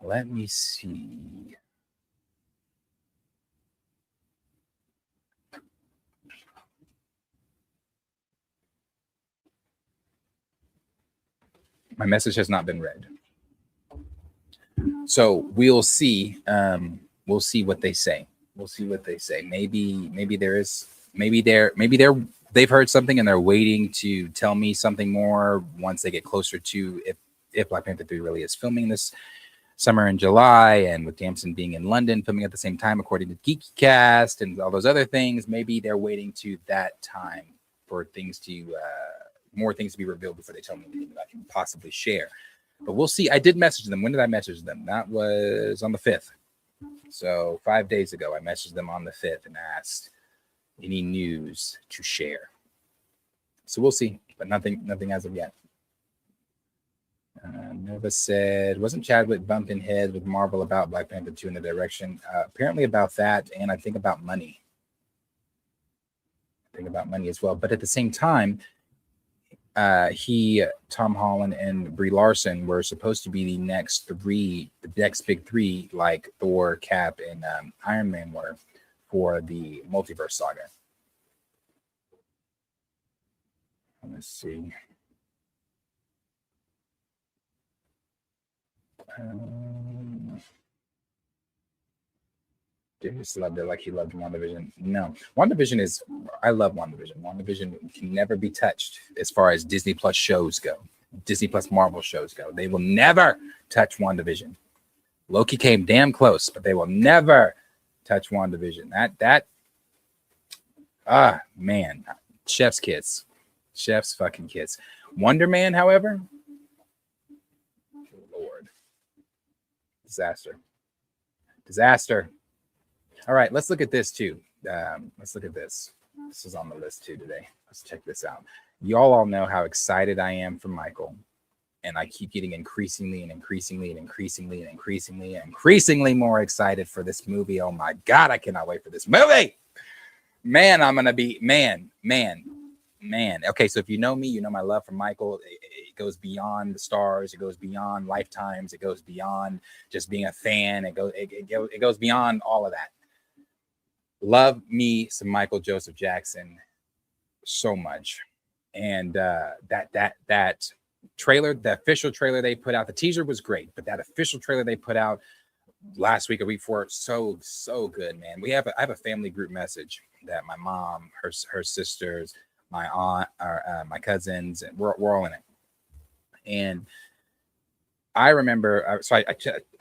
S1: Let me see. My message has not been read. So we'll see. We'll see what they say. Maybe they've heard something and they're waiting to tell me something more once they get closer to if Black Panther 3 really is filming this summer in July, and with Damson being in London filming at the same time, according to Geeky Cast and all those other things, maybe they're waiting to that time for things to more things to be revealed before they tell me anything that I can possibly share. But we'll see. I did message them. When did I message them? That was on the 5th. So 5 days ago, I messaged them on the 5th and asked any news to share. So we'll see, but nothing as of yet. Nova said, wasn't Chadwick bumping heads with Marvel about Black Panther 2 in the direction? Apparently about that, and I think about money. I think about money as well. But at the same time, Tom Holland, and Brie Larson were supposed to be the next big three, like Thor, Cap, and Iron Man were for the multiverse saga. Let's see. Just loved it like he loved WandaVision. No, WandaVision is, I love WandaVision. WandaVision can never be touched as far as Disney Plus shows go. Disney Plus Marvel shows go. They will never touch WandaVision. Loki came damn close, but they will never touch WandaVision. Man, chef's kiss. Chef's fucking kiss. Wonder Man, however, Lord. Disaster. All right, let's look at this too. Let's look at this. This is on the list too today. Let's check this out. Y'all all know how excited I am for Michael. And I keep getting increasingly more excited for this movie. Oh my God, I cannot wait for this movie. Man, I'm going to be, man. Okay, so if you know me, you know my love for Michael. It goes beyond the stars. It goes beyond lifetimes. It goes beyond just being a fan. It goes beyond all of that. Love me some Michael Joseph Jackson so much. And that trailer, the official trailer they put out, the teaser was great, but that official trailer they put out last week or week before, so good, man. I have a family group message that my mom, her sisters, my aunt, my cousins, and we're all in it. And I remember, so I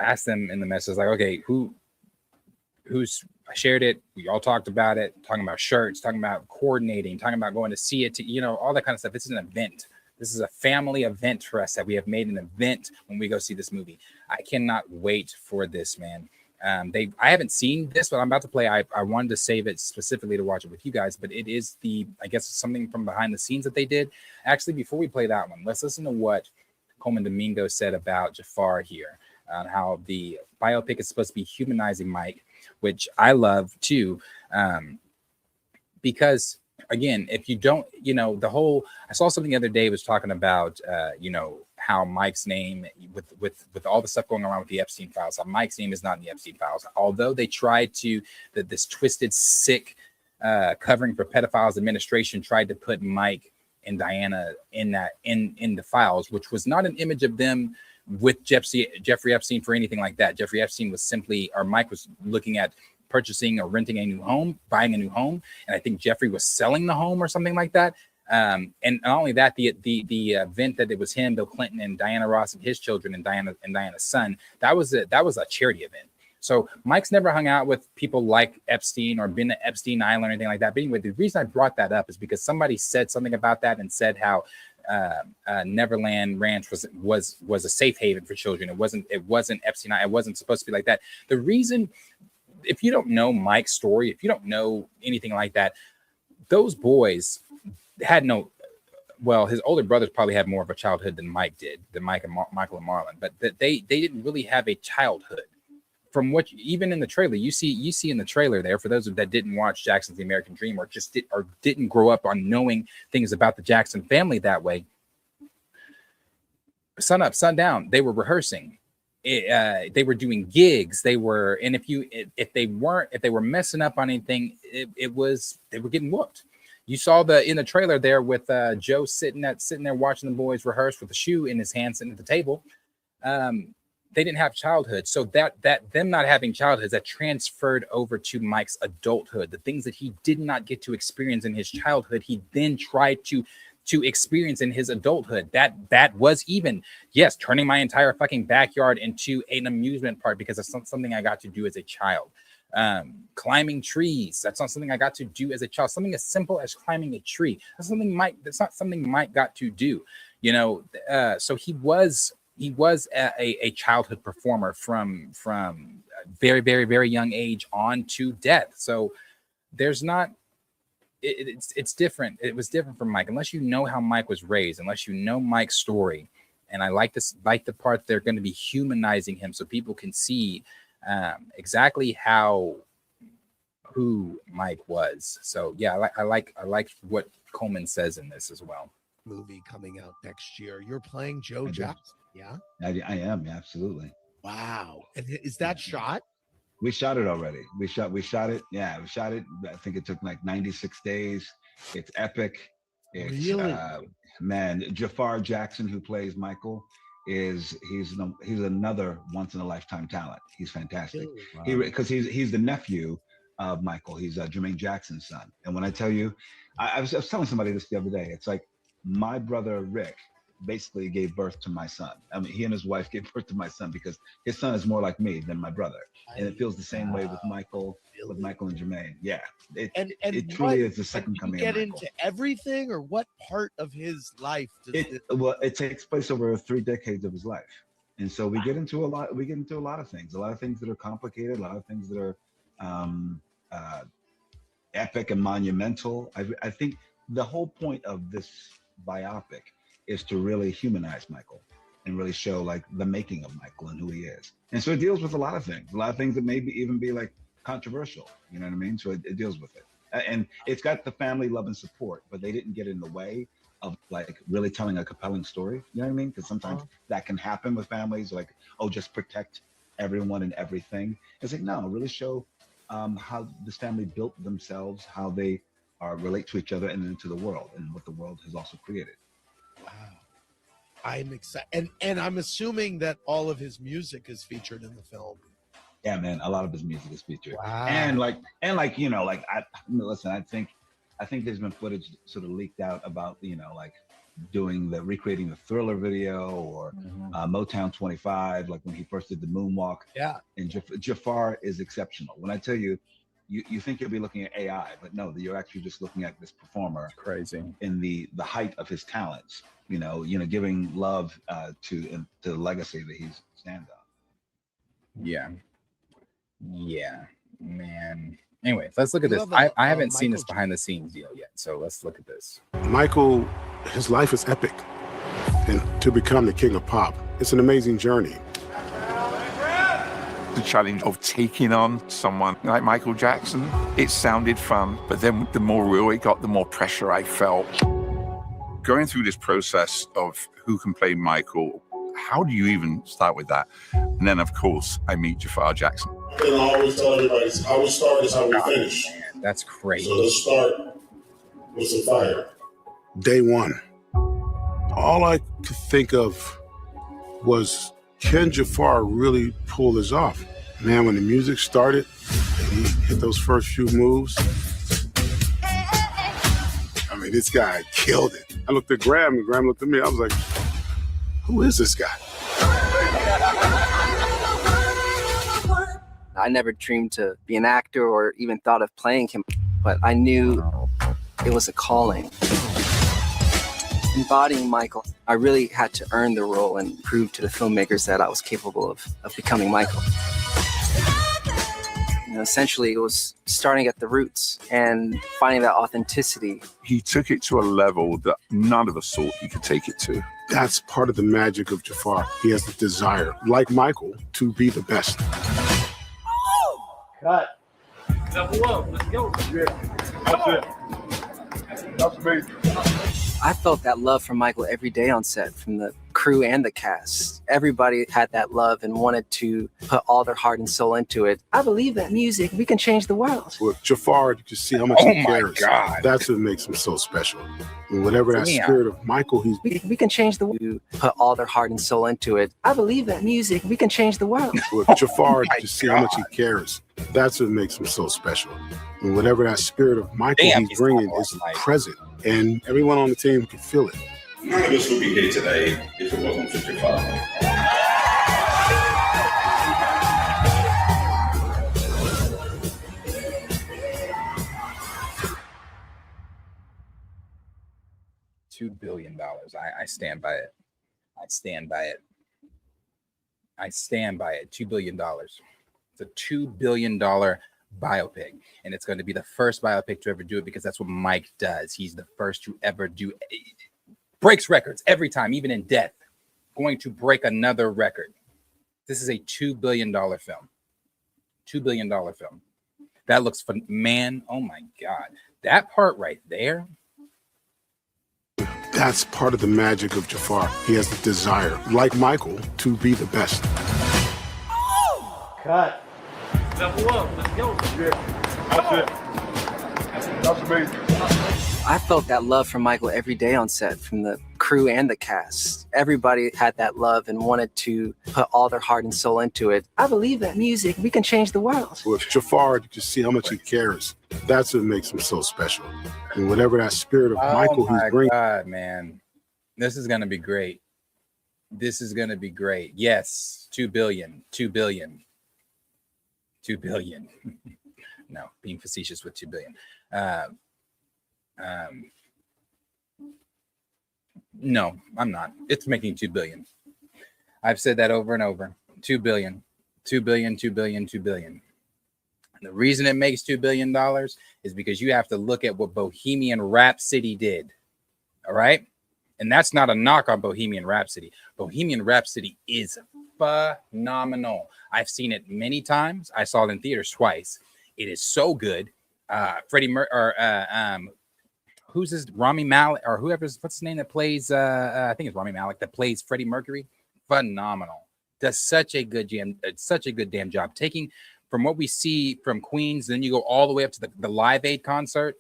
S1: asked them in the message, like, okay, who's I shared it. We all talked about it, talking about shirts, talking about coordinating, talking about going to see it, all that kind of stuff. This is an event. This is a family event for us that we have made an event when we go see this movie. I cannot wait for this, man. I haven't seen this, but I'm about to play. I wanted to save it specifically to watch it with you guys, but it is I guess something from behind the scenes that they did. Actually, before we play that one, let's listen to what Coleman Domingo said about Jafar here, on how the biopic is supposed to be humanizing Mike, which I love too, because again, if you don't, I saw something the other day was talking about, how Mike's name with all the stuff going around with the Epstein files, how Mike's name is not in the Epstein files, although they tried to, this twisted, sick covering for pedophiles administration tried to put Mike and Diana in the files, which was not an image of them with Jeffrey Epstein for anything like that. Jeffrey Epstein was Mike was looking at purchasing or renting a new home, buying a new home, and I think Jeffrey was selling the home or something like that. And not only that, the event that it was him, Bill Clinton, and Diana Ross and his children, and Diana's son, that was a charity event. So Mike's never hung out with people like Epstein or been to Epstein Island or anything like that. But anyway, the reason I brought that up is because somebody said something about that and said how Neverland Ranch was a safe haven for children. It wasn't Epstein. It wasn't supposed to be like that. The reason, if you don't know Mike's story, if you don't know anything like that, those boys had his older brothers probably had more of a childhood than Mike did, than Michael and Marlon, but they didn't really have a childhood. From what even in the trailer, you see in the trailer there, for those that didn't watch Jackson's The American Dream or didn't grow up on knowing things about the Jackson family that way, sun up, sun down, they were rehearsing. They were doing gigs. They were if they were messing up on anything, they were getting whooped. You saw in the trailer there with Joe sitting there watching the boys rehearse with a shoe in his hand, sitting at the table. They didn't have childhood, so that them not having childhoods, that transferred over to Mike's adulthood. The things that he did not get to experience in his childhood, he then tried to to experience in his adulthood. That was even, yes, turning my entire fucking backyard into an amusement park because it's not something I got to do as a child. Climbing trees, that's not something I got to do as a child. Something as simple as climbing a tree, that's not something Mike got to do, you know. So he was a childhood performer from very, very, very young age on to death. So there's not, it's different. It was different from Mike, unless you know how Mike was raised, unless you know Mike's story. And I like the part they're going to be humanizing him so people can see exactly who Mike was. So yeah, I like what Coleman says in this as well.
S7: Movie coming out next year. You're playing Joe Jackson. Yeah,
S8: I am, absolutely.
S7: Wow. And is that shot?
S8: We shot it already. We shot it. Yeah, we shot it. I think it took like 96 days. It's epic. It's
S7: Really?
S8: Man, Jafar Jackson, who plays Michael, he's another once in a lifetime talent. He's fantastic.
S7: Really? Wow.
S8: Because he's the nephew of Michael. He's Jermaine Jackson's son. And when I tell you, I was telling somebody this the other day. It's like my brother Rick basically gave birth to my son. I mean, he and his wife gave birth to my son because his son is more like me than my brother. And it feels the same way with Michael, with Michael and Jermaine. Yeah, it truly is the second coming.
S7: Get into everything, or what part of his life?
S8: Well, it takes place over 3 decades of his life, and so we get into a lot. We get into a lot of things that are complicated, a lot of things that are epic and monumental. I think the whole point of this biopic is to really humanize Michael and really show like the making of Michael and who he is. And so it deals with a lot of things that maybe even be like controversial, you know what I mean? So it deals with it. And it's got the family love and support, but they didn't get in the way of like really telling a compelling story, you know what I mean? Because sometimes that can happen with families, like, oh, just protect everyone and everything. It's like, no, really show how this family built themselves, how they relate to each other and into the world, and what the world has also created.
S7: Wow. I'm excited. And I'm assuming that all of his music is featured in the film.
S8: Yeah, man, a lot of his music is featured.
S7: Wow.
S8: And like, you know, like listen, I think there's been footage sort of leaked out about, you know, like recreating the Thriller video or Motown 25, like when he first did the moonwalk.
S7: Yeah.
S8: And Jafar is exceptional. When I tell you, you think you'll be looking at AI, but no, you're actually just looking at this performer.
S1: Crazy. In
S8: the height of his talents, you know, giving love to the legacy that he's stand on. Yeah, man. Anyway, let's look at this. I haven't seen this behind the scenes deal yet, so let's look at this.
S9: Michael, his life is epic, and to become the king of pop, it's an amazing journey.
S10: The challenge of taking on someone like Michael Jackson, it sounded fun, but then the more real it got, the more pressure I felt. Going through this process of who can play Michael, how do you even start with that? And then, of course, I meet Jafar Jackson.
S11: And I always tell everybody, how we start is how we finish.
S1: Man, that's crazy.
S11: So let's start with some fire.
S9: Day one, all I could think of was, can Jafar really pull this off? Man, when the music started and he hit those first few moves, I mean, this guy killed it. I looked at Graham and Graham looked at me. I was like, who is this guy?
S12: I never dreamed to be an actor or even thought of playing him, but I knew it was a calling. Embodying Michael, I really had to earn the role and prove to the filmmakers that I was capable of becoming Michael. You know, essentially, it was starting at the roots and finding that authenticity.
S10: He took it to a level that none of us thought he could take it to.
S9: That's part of the magic of Jafar. He has the desire, like Michael, to be the best.
S13: Cut. Level one, let's go. That's it. That's amazing.
S12: I felt that love from Michael every day on set, from the crew and the cast. Everybody had that love and wanted to put all their heart and soul into it. I believe that music, we can change the world.
S9: With Jafar, you can see how much he cares. God. That's what makes him so special. And whatever that spirit of Michael,
S12: we can change the world. Put all their heart and soul into it. I believe that music, we can change the world.
S9: With Jafar, you can see how much he cares. That's what makes him so special. And whatever that spirit of Michael he's bringing is present and everyone on the team could feel it.
S11: None of us would be here today if it wasn't for Jafar.
S1: $2 billion. I stand by it. I stand by it. I stand by it. $2 billion. It's a $2 billion biopic, and it's going to be the first biopic to ever do it because that's what Mike does. He's the first to ever do it. Breaks records every time, even in death. Going to break another record. This is a $2 billion film. $2 billion film. That looks fun. Man, oh my God. That part right there.
S9: That's part of the magic of Jafar. He has the desire, like Michael, to be the best.
S13: Cut. Level up. Let's go. Yeah. That's amazing.
S12: I felt that love from Michael every day on set, from the crew and the cast. Everybody had that love and wanted to put all their heart and soul into it. I believe that music, we can change the world.
S9: With Jafar, you can see how much he cares. That's what makes him so special. And whatever that spirit of Michael he's bringing.
S1: Oh my God, man. This is going to be great. This is going to be great. Yes, 2 billion, 2 billion, 2 billion. No, being facetious with 2 billion. No, I'm not. It's making 2 billion. I've said that over and over. 2 billion, 2 billion, 2 billion, 2 billion. And the reason it makes $2 billion is because you have to look at what Bohemian Rhapsody did. All right. And that's not a knock on Bohemian Rhapsody. Bohemian Rhapsody is phenomenal. I've seen it many times. I saw it in theaters twice. It is so good. Who's this? Rami Malek or whoever's what's his name that plays? I think it's Rami Malek that plays Freddie Mercury. Phenomenal. Does such a good damn job. Taking from what we see from Queens, then you go all the way up to the Live Aid concert.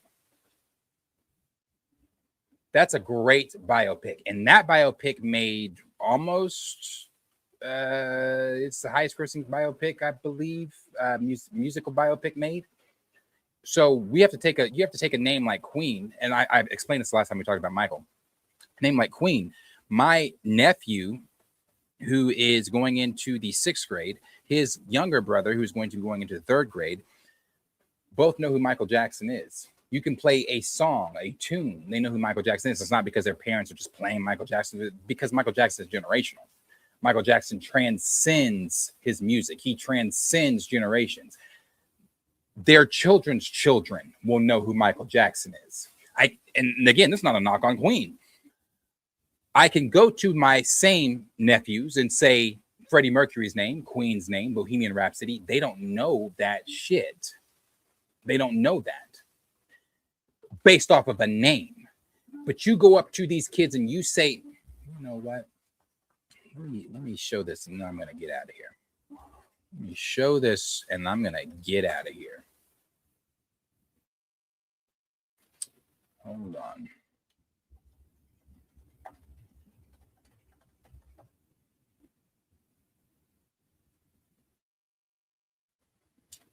S1: That's a great biopic, and that biopic made almost. It's the highest grossing biopic, I believe, musical biopic made. So you have to take a name like Queen, and I explained this last time we talked about Michael. A name like Queen. My nephew, who is going into the 6th grade, his younger brother, who's going to be going into the 3rd grade, both know who Michael Jackson is. You can play a song, a tune. They know who Michael Jackson is. It's not because their parents are just playing Michael Jackson, because Michael Jackson is generational. Michael Jackson transcends his music. He transcends generations. Their children's children will know who Michael Jackson is. And again, this is not a knock on Queen. I can go to my same nephews and say Freddie Mercury's name, Queen's name, Bohemian Rhapsody. They don't know that shit. They don't know that based off of a name. But you go up to these kids and you say, you know what? Let me show this and then I'm going to get out of here. Let me show this and I'm going to get out of here. Hold on.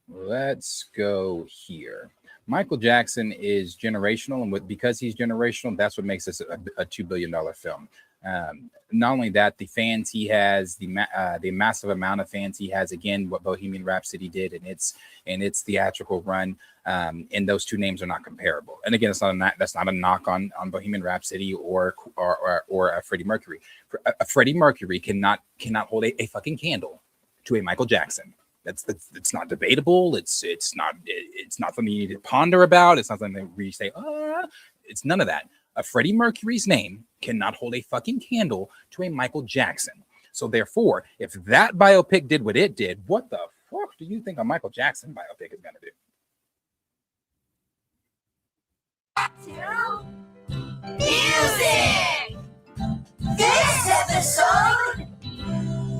S1: Let's go here. Michael Jackson is generational, and because he's generational, that's what makes this a $2 billion film. Not only that, the fans he has, the massive amount of fans he has, again, what Bohemian Rhapsody did in its theatrical run, and those two names are not comparable. And again, that's not a knock on Bohemian Rhapsody or Freddie Mercury. Freddie Mercury cannot hold a fucking candle to a Michael Jackson. It's not debatable. It's not something you need to ponder about. It's not something where you say, it's none of that. A Freddie Mercury's name cannot hold a fucking candle to a Michael Jackson. So therefore, if that biopic did what it did, what the fuck do you think a Michael Jackson biopic is going to do?
S14: Music! This episode,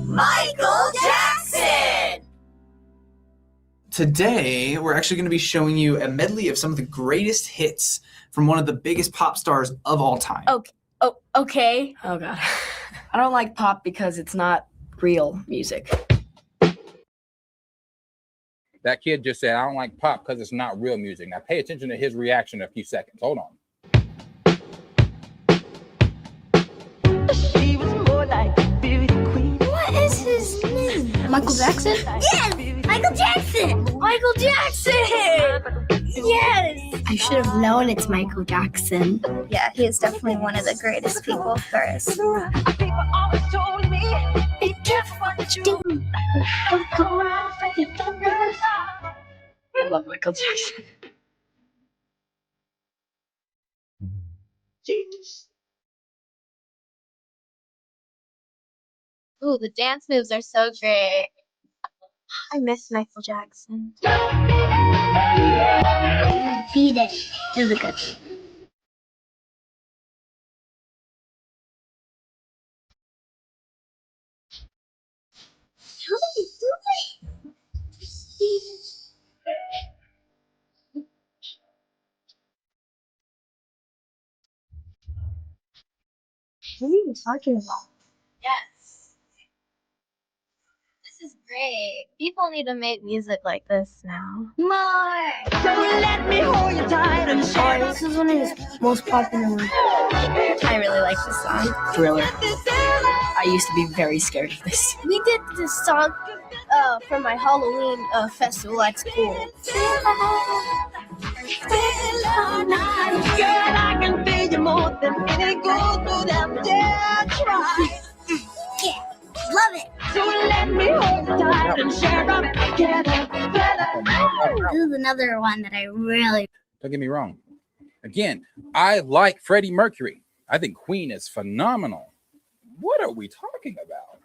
S14: Michael Jackson!
S15: Today, we're actually going to be showing you a medley of some of the greatest hits from one of the biggest pop stars of all time.
S16: Okay. Oh, God. I don't like pop because it's not real music.
S1: That kid just said, I don't like pop because it's not real music. Now pay attention to his reaction in a few seconds. Hold on.
S16: Michael Jackson?
S14: Yes! Michael Jackson! Michael Jackson! Yes!
S16: I should have known it's Michael Jackson.
S14: Yeah, he is definitely one of the greatest people there is.
S16: People always told me, be careful what you do. Don't go around for your fingers. I love Michael Jackson.
S14: Jesus. Ooh, the dance moves are so great. I miss Michael Jackson.
S16: Beat it. This is good.
S14: What are you doing? Jesus.
S16: What are you talking about?
S14: Yes. This is great. People need to make music like this now.
S16: More.
S14: So let me hold you tight and share.
S16: This is one of his most popular ones.
S14: I really like this song.
S16: Thriller. I used to be very scared of this.
S14: We did this song for my Halloween festival at school. Girl, I can feel you more than any gold could ever dare try.
S16: Yeah, love it.
S14: So let me hold you tight and share up together better.
S16: This is another one that I really.
S1: Don't get me wrong. Again, I like Freddie Mercury. I think Queen is phenomenal. What are we talking about?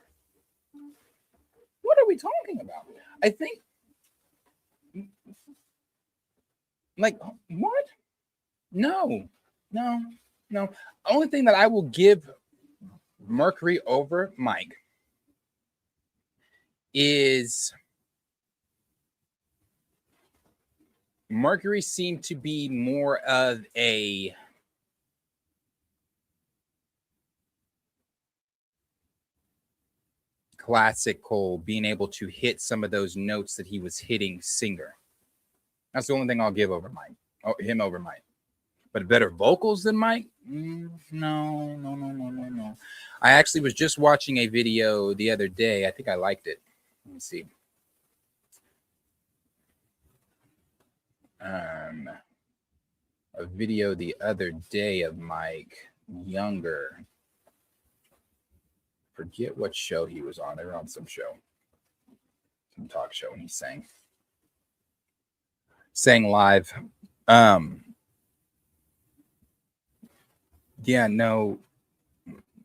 S1: What are we talking about? I think, like, what? No. Only thing that I will give Mercury over Mike is Mercury seemed to be more of a classical, being able to hit some of those notes that he was hitting singer. That's the only thing I'll give over Mike. Oh, him over Mike. But better vocals than Mike? No. I actually was just watching a video the other day. I think I liked it. Let me see. A video the other day of Mike Younger. Forget what show he was on. They were on some show, some talk show, and he sang live. Yeah, no,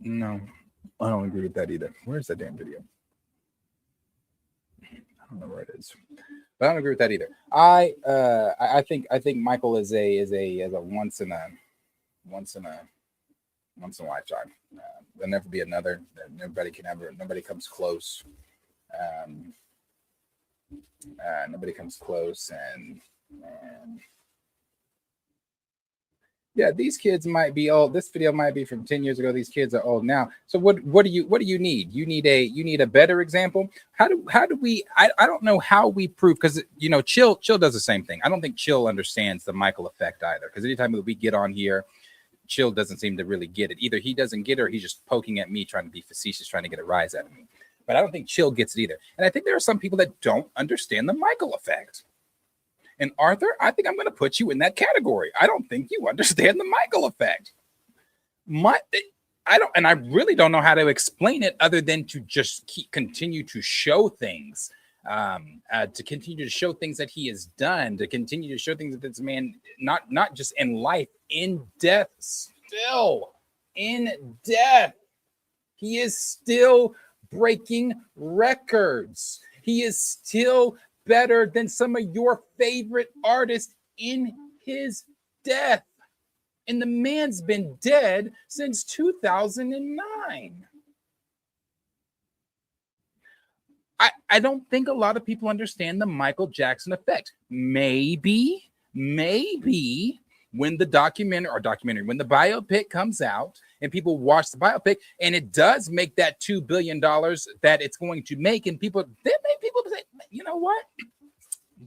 S1: I don't agree with that either. Where's that damn video? I don't know where it is, but I don't agree with that either. I think Michael is a once in a lifetime. There'll never be another. Nobody comes close. Nobody comes close, and yeah, these kids might be old. This video might be from 10 years ago. These kids are old now. So what do you need? You need a better example. How do we? I don't know how we prove, because Chill does the same thing. I don't think Chill understands the Michael effect either, because anytime that we get on here, Chill doesn't seem to really get it. Either he doesn't get it, or he's just poking at me, trying to be facetious, trying to get a rise out of me. But I don't think Chill gets it either. And I think there are some people that don't understand the Michael effect. And Arthur, I think I'm going to put you in that category. I don't think you understand the Michael effect. I really don't know how to explain it other than to just continue to show things, to continue to show things that he has done, to continue to show things that this man, not just in life, in death, still in death, he is still breaking records. He is still better than some of your favorite artists in his death. And the man's been dead since 2009. I don't think a lot of people understand the Michael Jackson effect. Maybe when the when the biopic comes out and people watch the biopic and it does make that $2 billion that it's going to make, and people say, you know what?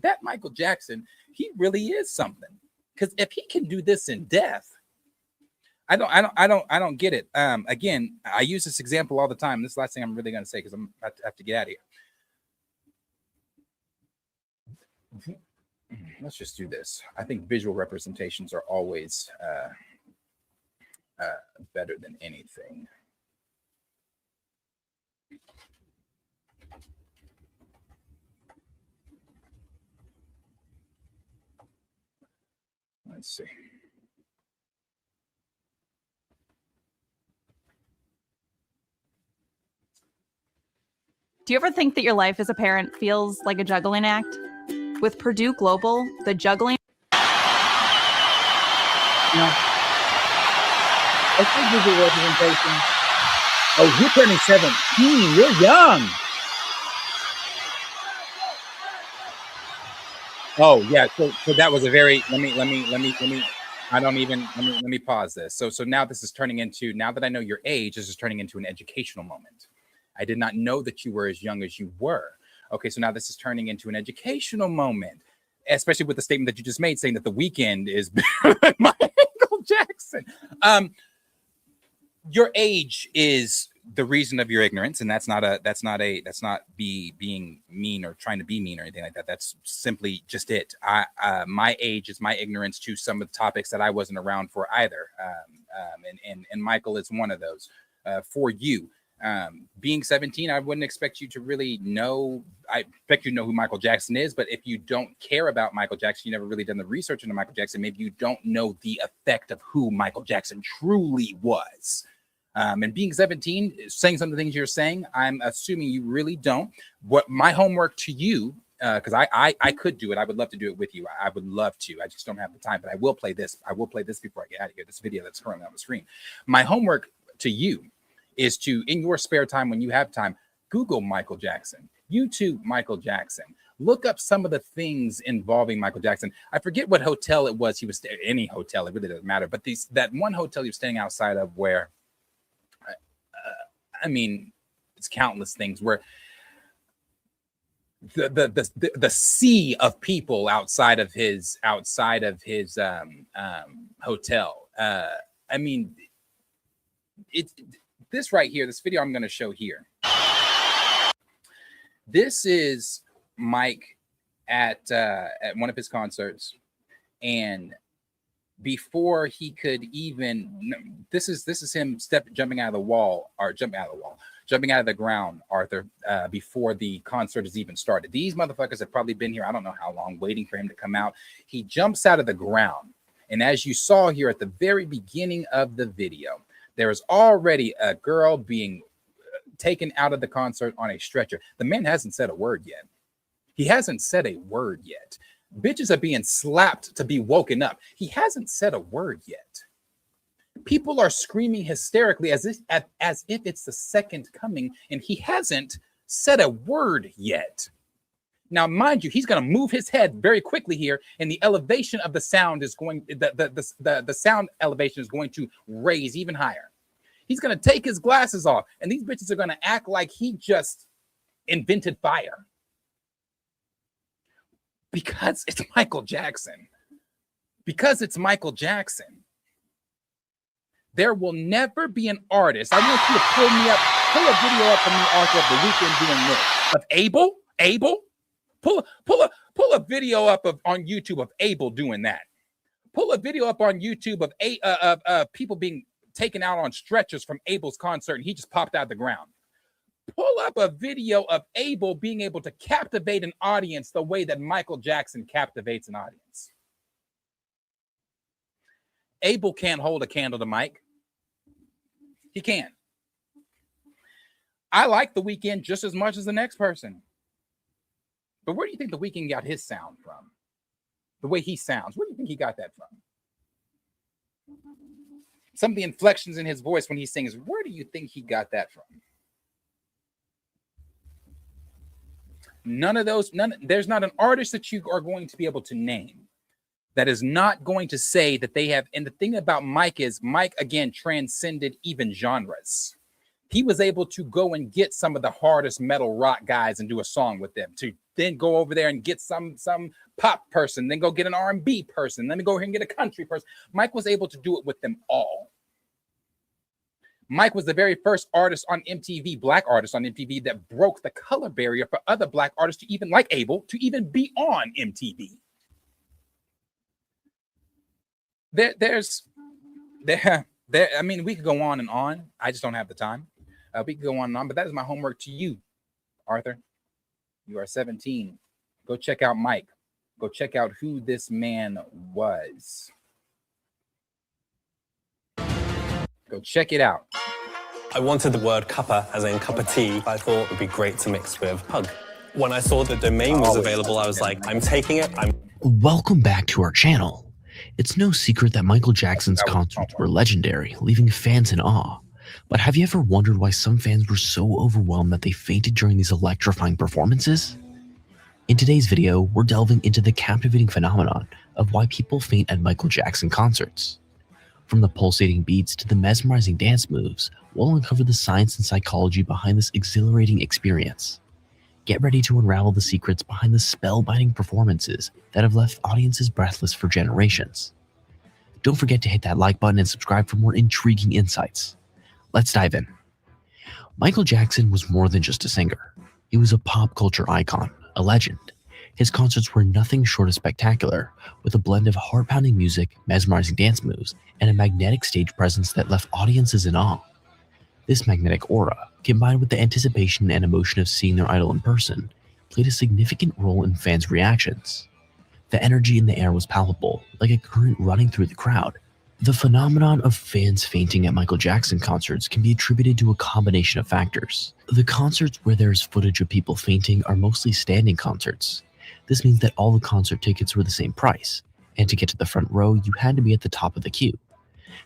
S1: That Michael Jackson, he really is something. Because if he can do this in death, I don't get it. Again, I use this example all the time. This is the last thing I'm really going to say, because I have to get out of here. let's just do this. I think visual representations are always better than anything. Let's see.
S17: Do you ever think that your life as a parent feels like a juggling act? With Purdue Global, the juggling.
S1: No. I think visual representation. Oh, you're turning 17. You're young. Oh yeah. So that was a very. Let me. I don't even. Let me pause this. So now this is turning into. Now that I know your age, this is turning into an educational moment. I did not know that you were as young as you were. Okay, so now this is turning into an educational moment, especially with the statement that you just made, saying that The Weeknd is better than Michael Jackson. Your age is the reason of your ignorance, and that's not being mean or trying to be mean or anything like that. That's simply just it. My age is my ignorance to some of the topics that I wasn't around for either. And Michael is one of those. For you. Being 17, I wouldn't expect you to really know. I expect you to know who Michael Jackson is, but if you don't care about Michael Jackson, you never really done the research into Michael Jackson, maybe you don't know the effect of who Michael Jackson truly was. And being 17, saying some of the things you're saying, I'm assuming you really don't. What my homework to you, because I could do it. I would love to do it with you. I would love to. I just don't have the time, but I will play this. I will play this before I get out of here. This video that's currently on the screen. My homework to you is to, in your spare time, when you have time, Google Michael Jackson, YouTube Michael Jackson, look up some of the things involving Michael Jackson. I forget what hotel it was. He was any hotel. It really doesn't matter. But that one hotel he was staying outside of where, I mean, it's countless things where the sea of people outside of his hotel. I mean, this right here, this video I'm going to show here. This is Mike at one of his concerts, and before he could even, this is him jumping out of the ground, Arthur, before the concert has even started. These motherfuckers have probably been here, I don't know how long, waiting for him to come out. He jumps out of the ground, and as you saw here at the very beginning of the video, there is already a girl being taken out of the concert on a stretcher. The man hasn't said a word yet. He hasn't said a word yet. Bitches are being slapped to be woken up. He hasn't said a word yet. People are screaming hysterically as if it's the second coming, and he hasn't said a word yet. Now, mind you, he's going to move his head very quickly here, and the elevation of the sound is going, the sound elevation is going to raise even higher. He's going to take his glasses off, and these bitches are going to act like he just invented fire. Because it's Michael Jackson. Because it's Michael Jackson. There will never be an artist. I want you to pull a video up for me, Arthur, of The Weeknd doing this. Of Abel? Pull a video up on YouTube of Abel doing that. Pull a video up on YouTube of people being taken out on stretchers from Abel's concert, and he just popped out of the ground. Pull up a video of Abel being able to captivate an audience the way that Michael Jackson captivates an audience. Abel can't hold a candle to Mike. He can't. I like The Weeknd just as much as the next person. But where do you think The Weeknd got his sound from? The way he sounds. Where do you think he got that from? Some of the inflections in his voice when he sings, where do you think he got that from? None of those, there's not an artist that you are going to be able to name that is not going to say that they have. And the thing about Mike is, Mike, again, transcended even genres. He was able to go and get some of the hardest metal rock guys and do a song with them, to then go over there and get some pop person, then go get an R&B person, then go here and get a country person. Mike was able to do it with them all. Mike was the very first artist on MTV, black artist on MTV, that broke the color barrier for other black artists to even, like Abel, to even be on MTV. I mean, we could go on and on. I just don't have the time. We could go on and on, but that is my homework to you, Arthur. You are 17. Go check out Mike. Go check out who this man was. Go check it out.
S18: I wanted the word cuppa, as in cup of tea. I thought it would be great to mix with hug. When I saw the domain was available, I was like, I'm taking it.
S19: Welcome back to our channel. It's no secret that Michael Jackson's concerts were legendary, leaving fans in awe. But have you ever wondered why some fans were so overwhelmed that they fainted during these electrifying performances? In today's video, we're delving into the captivating phenomenon of why people faint at Michael Jackson concerts. From the pulsating beats to the mesmerizing dance moves, we'll uncover the science and psychology behind this exhilarating experience. Get ready to unravel the secrets behind the spellbinding performances that have left audiences breathless for generations. Don't forget to hit that like button and subscribe for more intriguing insights. Let's dive in. Michael Jackson was more than just a singer. He was a pop culture icon, a legend. His concerts were nothing short of spectacular, with a blend of heart-pounding music, mesmerizing dance moves, and a magnetic stage presence that left audiences in awe. This magnetic aura, combined with the anticipation and emotion of seeing their idol in person, played a significant role in fans' reactions. The energy in the air was palpable, like a current running through the crowd. The phenomenon of fans fainting at Michael Jackson concerts can be attributed to a combination of factors. The concerts where there is footage of people fainting are mostly standing concerts. This means that all the concert tickets were the same price, and to get to the front row, you had to be at the top of the queue.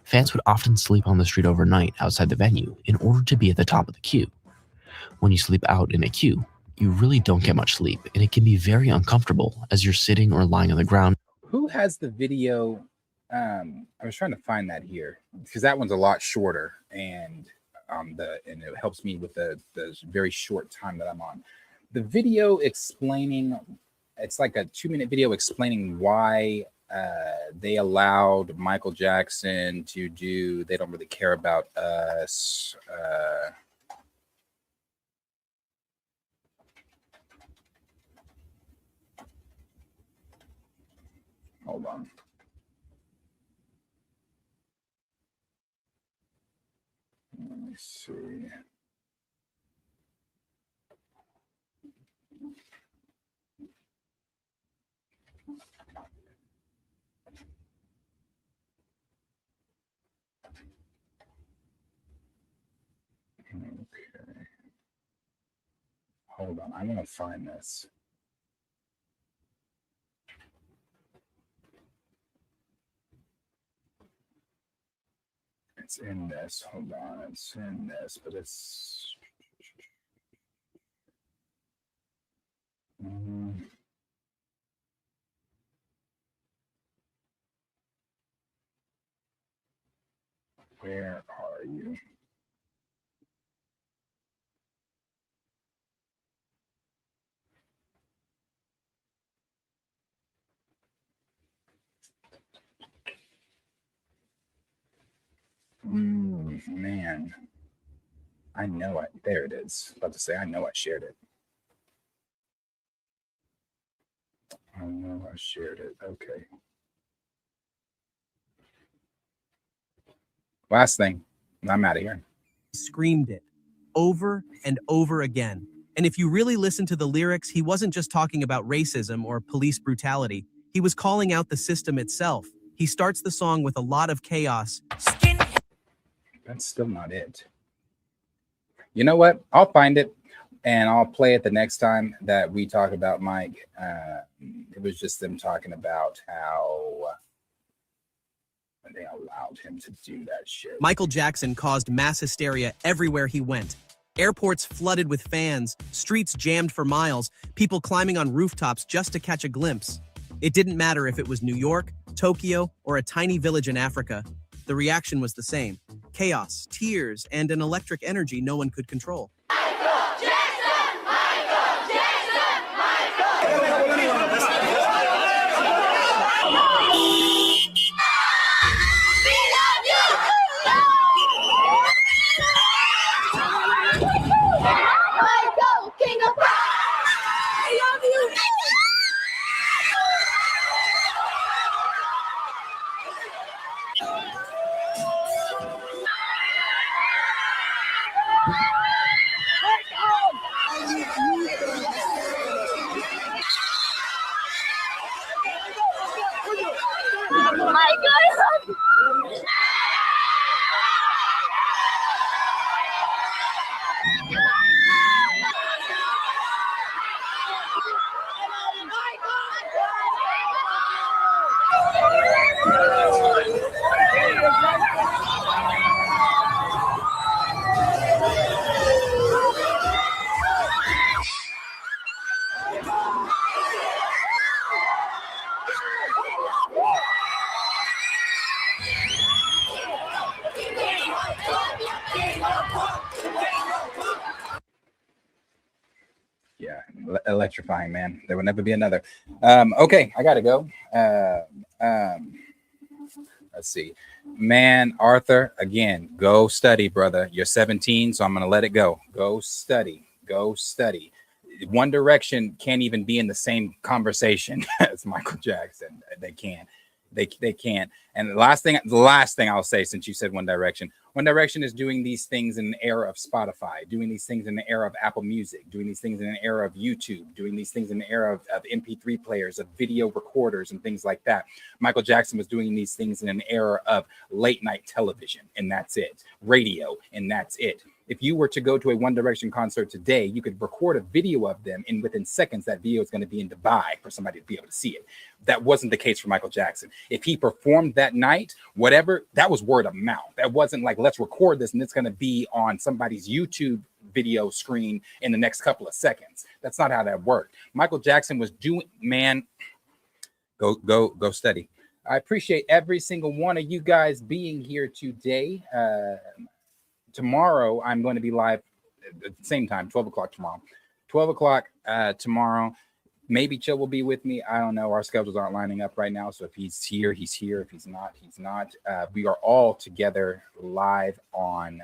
S19: Fans would often sleep on the street overnight outside the venue in order to be at the top of the queue. When you sleep out in a queue, you really don't get much sleep, and it can be very uncomfortable as you're sitting or lying on the ground.
S1: Who has the video? I was trying to find that here because that one's a lot shorter, and it helps me with the very short time that I'm on. The video explaining, it's like a 2-minute video explaining why they allowed Michael Jackson to do They Don't Really Care About Us. Hold on. Let me see. Okay. Hold on. I'm going to find this. It's in this. Hold on. It's in this, but it's. Where are you? Man, I know it. There it is. About to say, I know I shared it. I know I shared it. Okay. Last thing, I'm out of here.
S20: Screamed it over and over again. And if you really listen to the lyrics, he wasn't just talking about racism or police brutality. He was calling out the system itself. He starts the song with a lot of chaos.
S1: That's still not it. You know what? I'll find it and I'll play it the next time that we talk about Mike. It was just them talking about how they allowed him to do that shit.
S20: Michael Jackson caused mass hysteria everywhere he went. Airports flooded with fans, streets jammed for miles, people climbing on rooftops just to catch a glimpse. It didn't matter if it was New York, Tokyo, or a tiny village in Africa. The reaction was the same: chaos, tears, and an electric energy no one could control.
S16: my God.
S1: Yeah, electrifying, man. There will never be another. Okay, I gotta go. Let's see, man. Arthur, again, go study, brother. You're 17, so I'm gonna let it go. Go study. Go study. One Direction can't even be in the same conversation as Michael Jackson. They can't. They can't. And the last thing I'll say, since you said One Direction is doing these things in an era of Spotify, doing these things in the era of Apple Music, doing these things in an era of YouTube, doing these things in the era of MP3 players, of video recorders and things like that. Michael Jackson was doing these things in an era of late night television, and that's it. Radio, and that's it. If you were to go to a One Direction concert today, you could record a video of them, and within seconds, that video is going to be in Dubai for somebody to be able to see it. That wasn't the case for Michael Jackson. If he performed that night, whatever, that was word of mouth. That wasn't like, let's record this and it's going to be on somebody's YouTube video screen in the next couple of seconds. That's not how that worked. Michael Jackson was doing, man, go study. I appreciate every single one of you guys being here today. Tomorrow, I'm going to be live at the same time, 12 o'clock tomorrow. 12 o'clock tomorrow. Maybe Chill will be with me. I don't know. Our schedules aren't lining up right now. So if he's here, he's here. If he's not, he's not. We are all together live on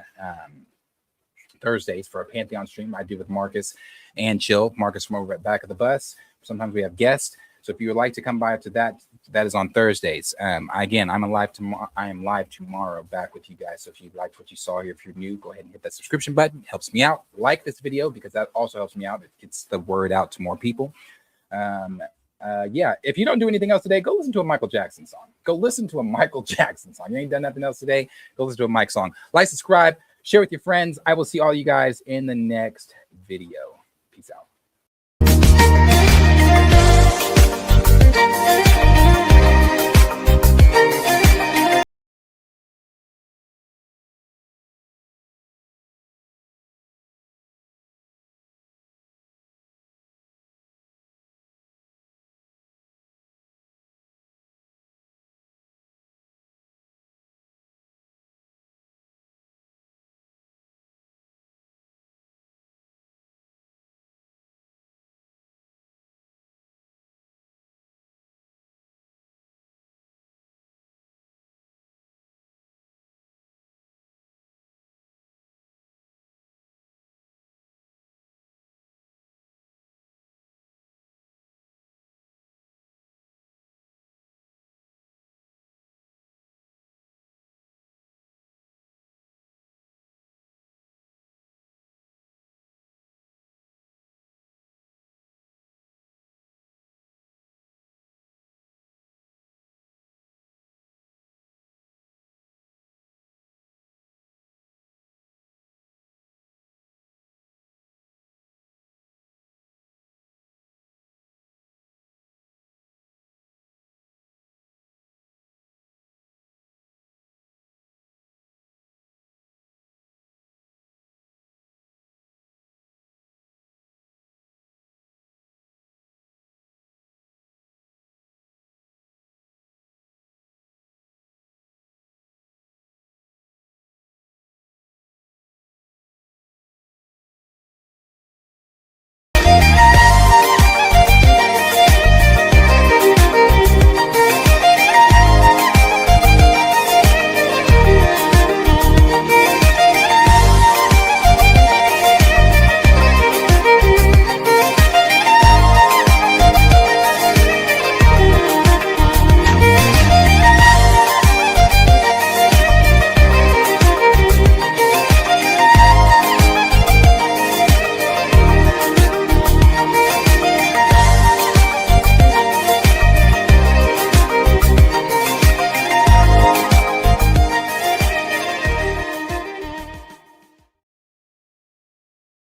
S1: Thursdays for a Pantheon stream I do with Marcus and Chill. Marcus from over at Back of the Bus. Sometimes we have guests. So if you would like to come by to that, that is on Thursdays. Again, I am live tomorrow back with you guys. So if you liked what you saw here, if you're new, go ahead and hit that subscription button. It helps me out. Like this video because that also helps me out. It gets the word out to more people. Yeah, if you don't do anything else today, go listen to a Michael Jackson song. Go listen to a Michael Jackson song. You ain't done nothing else today, go listen to a Mike song. Like, subscribe, share with your friends. I will see all you guys in the next video.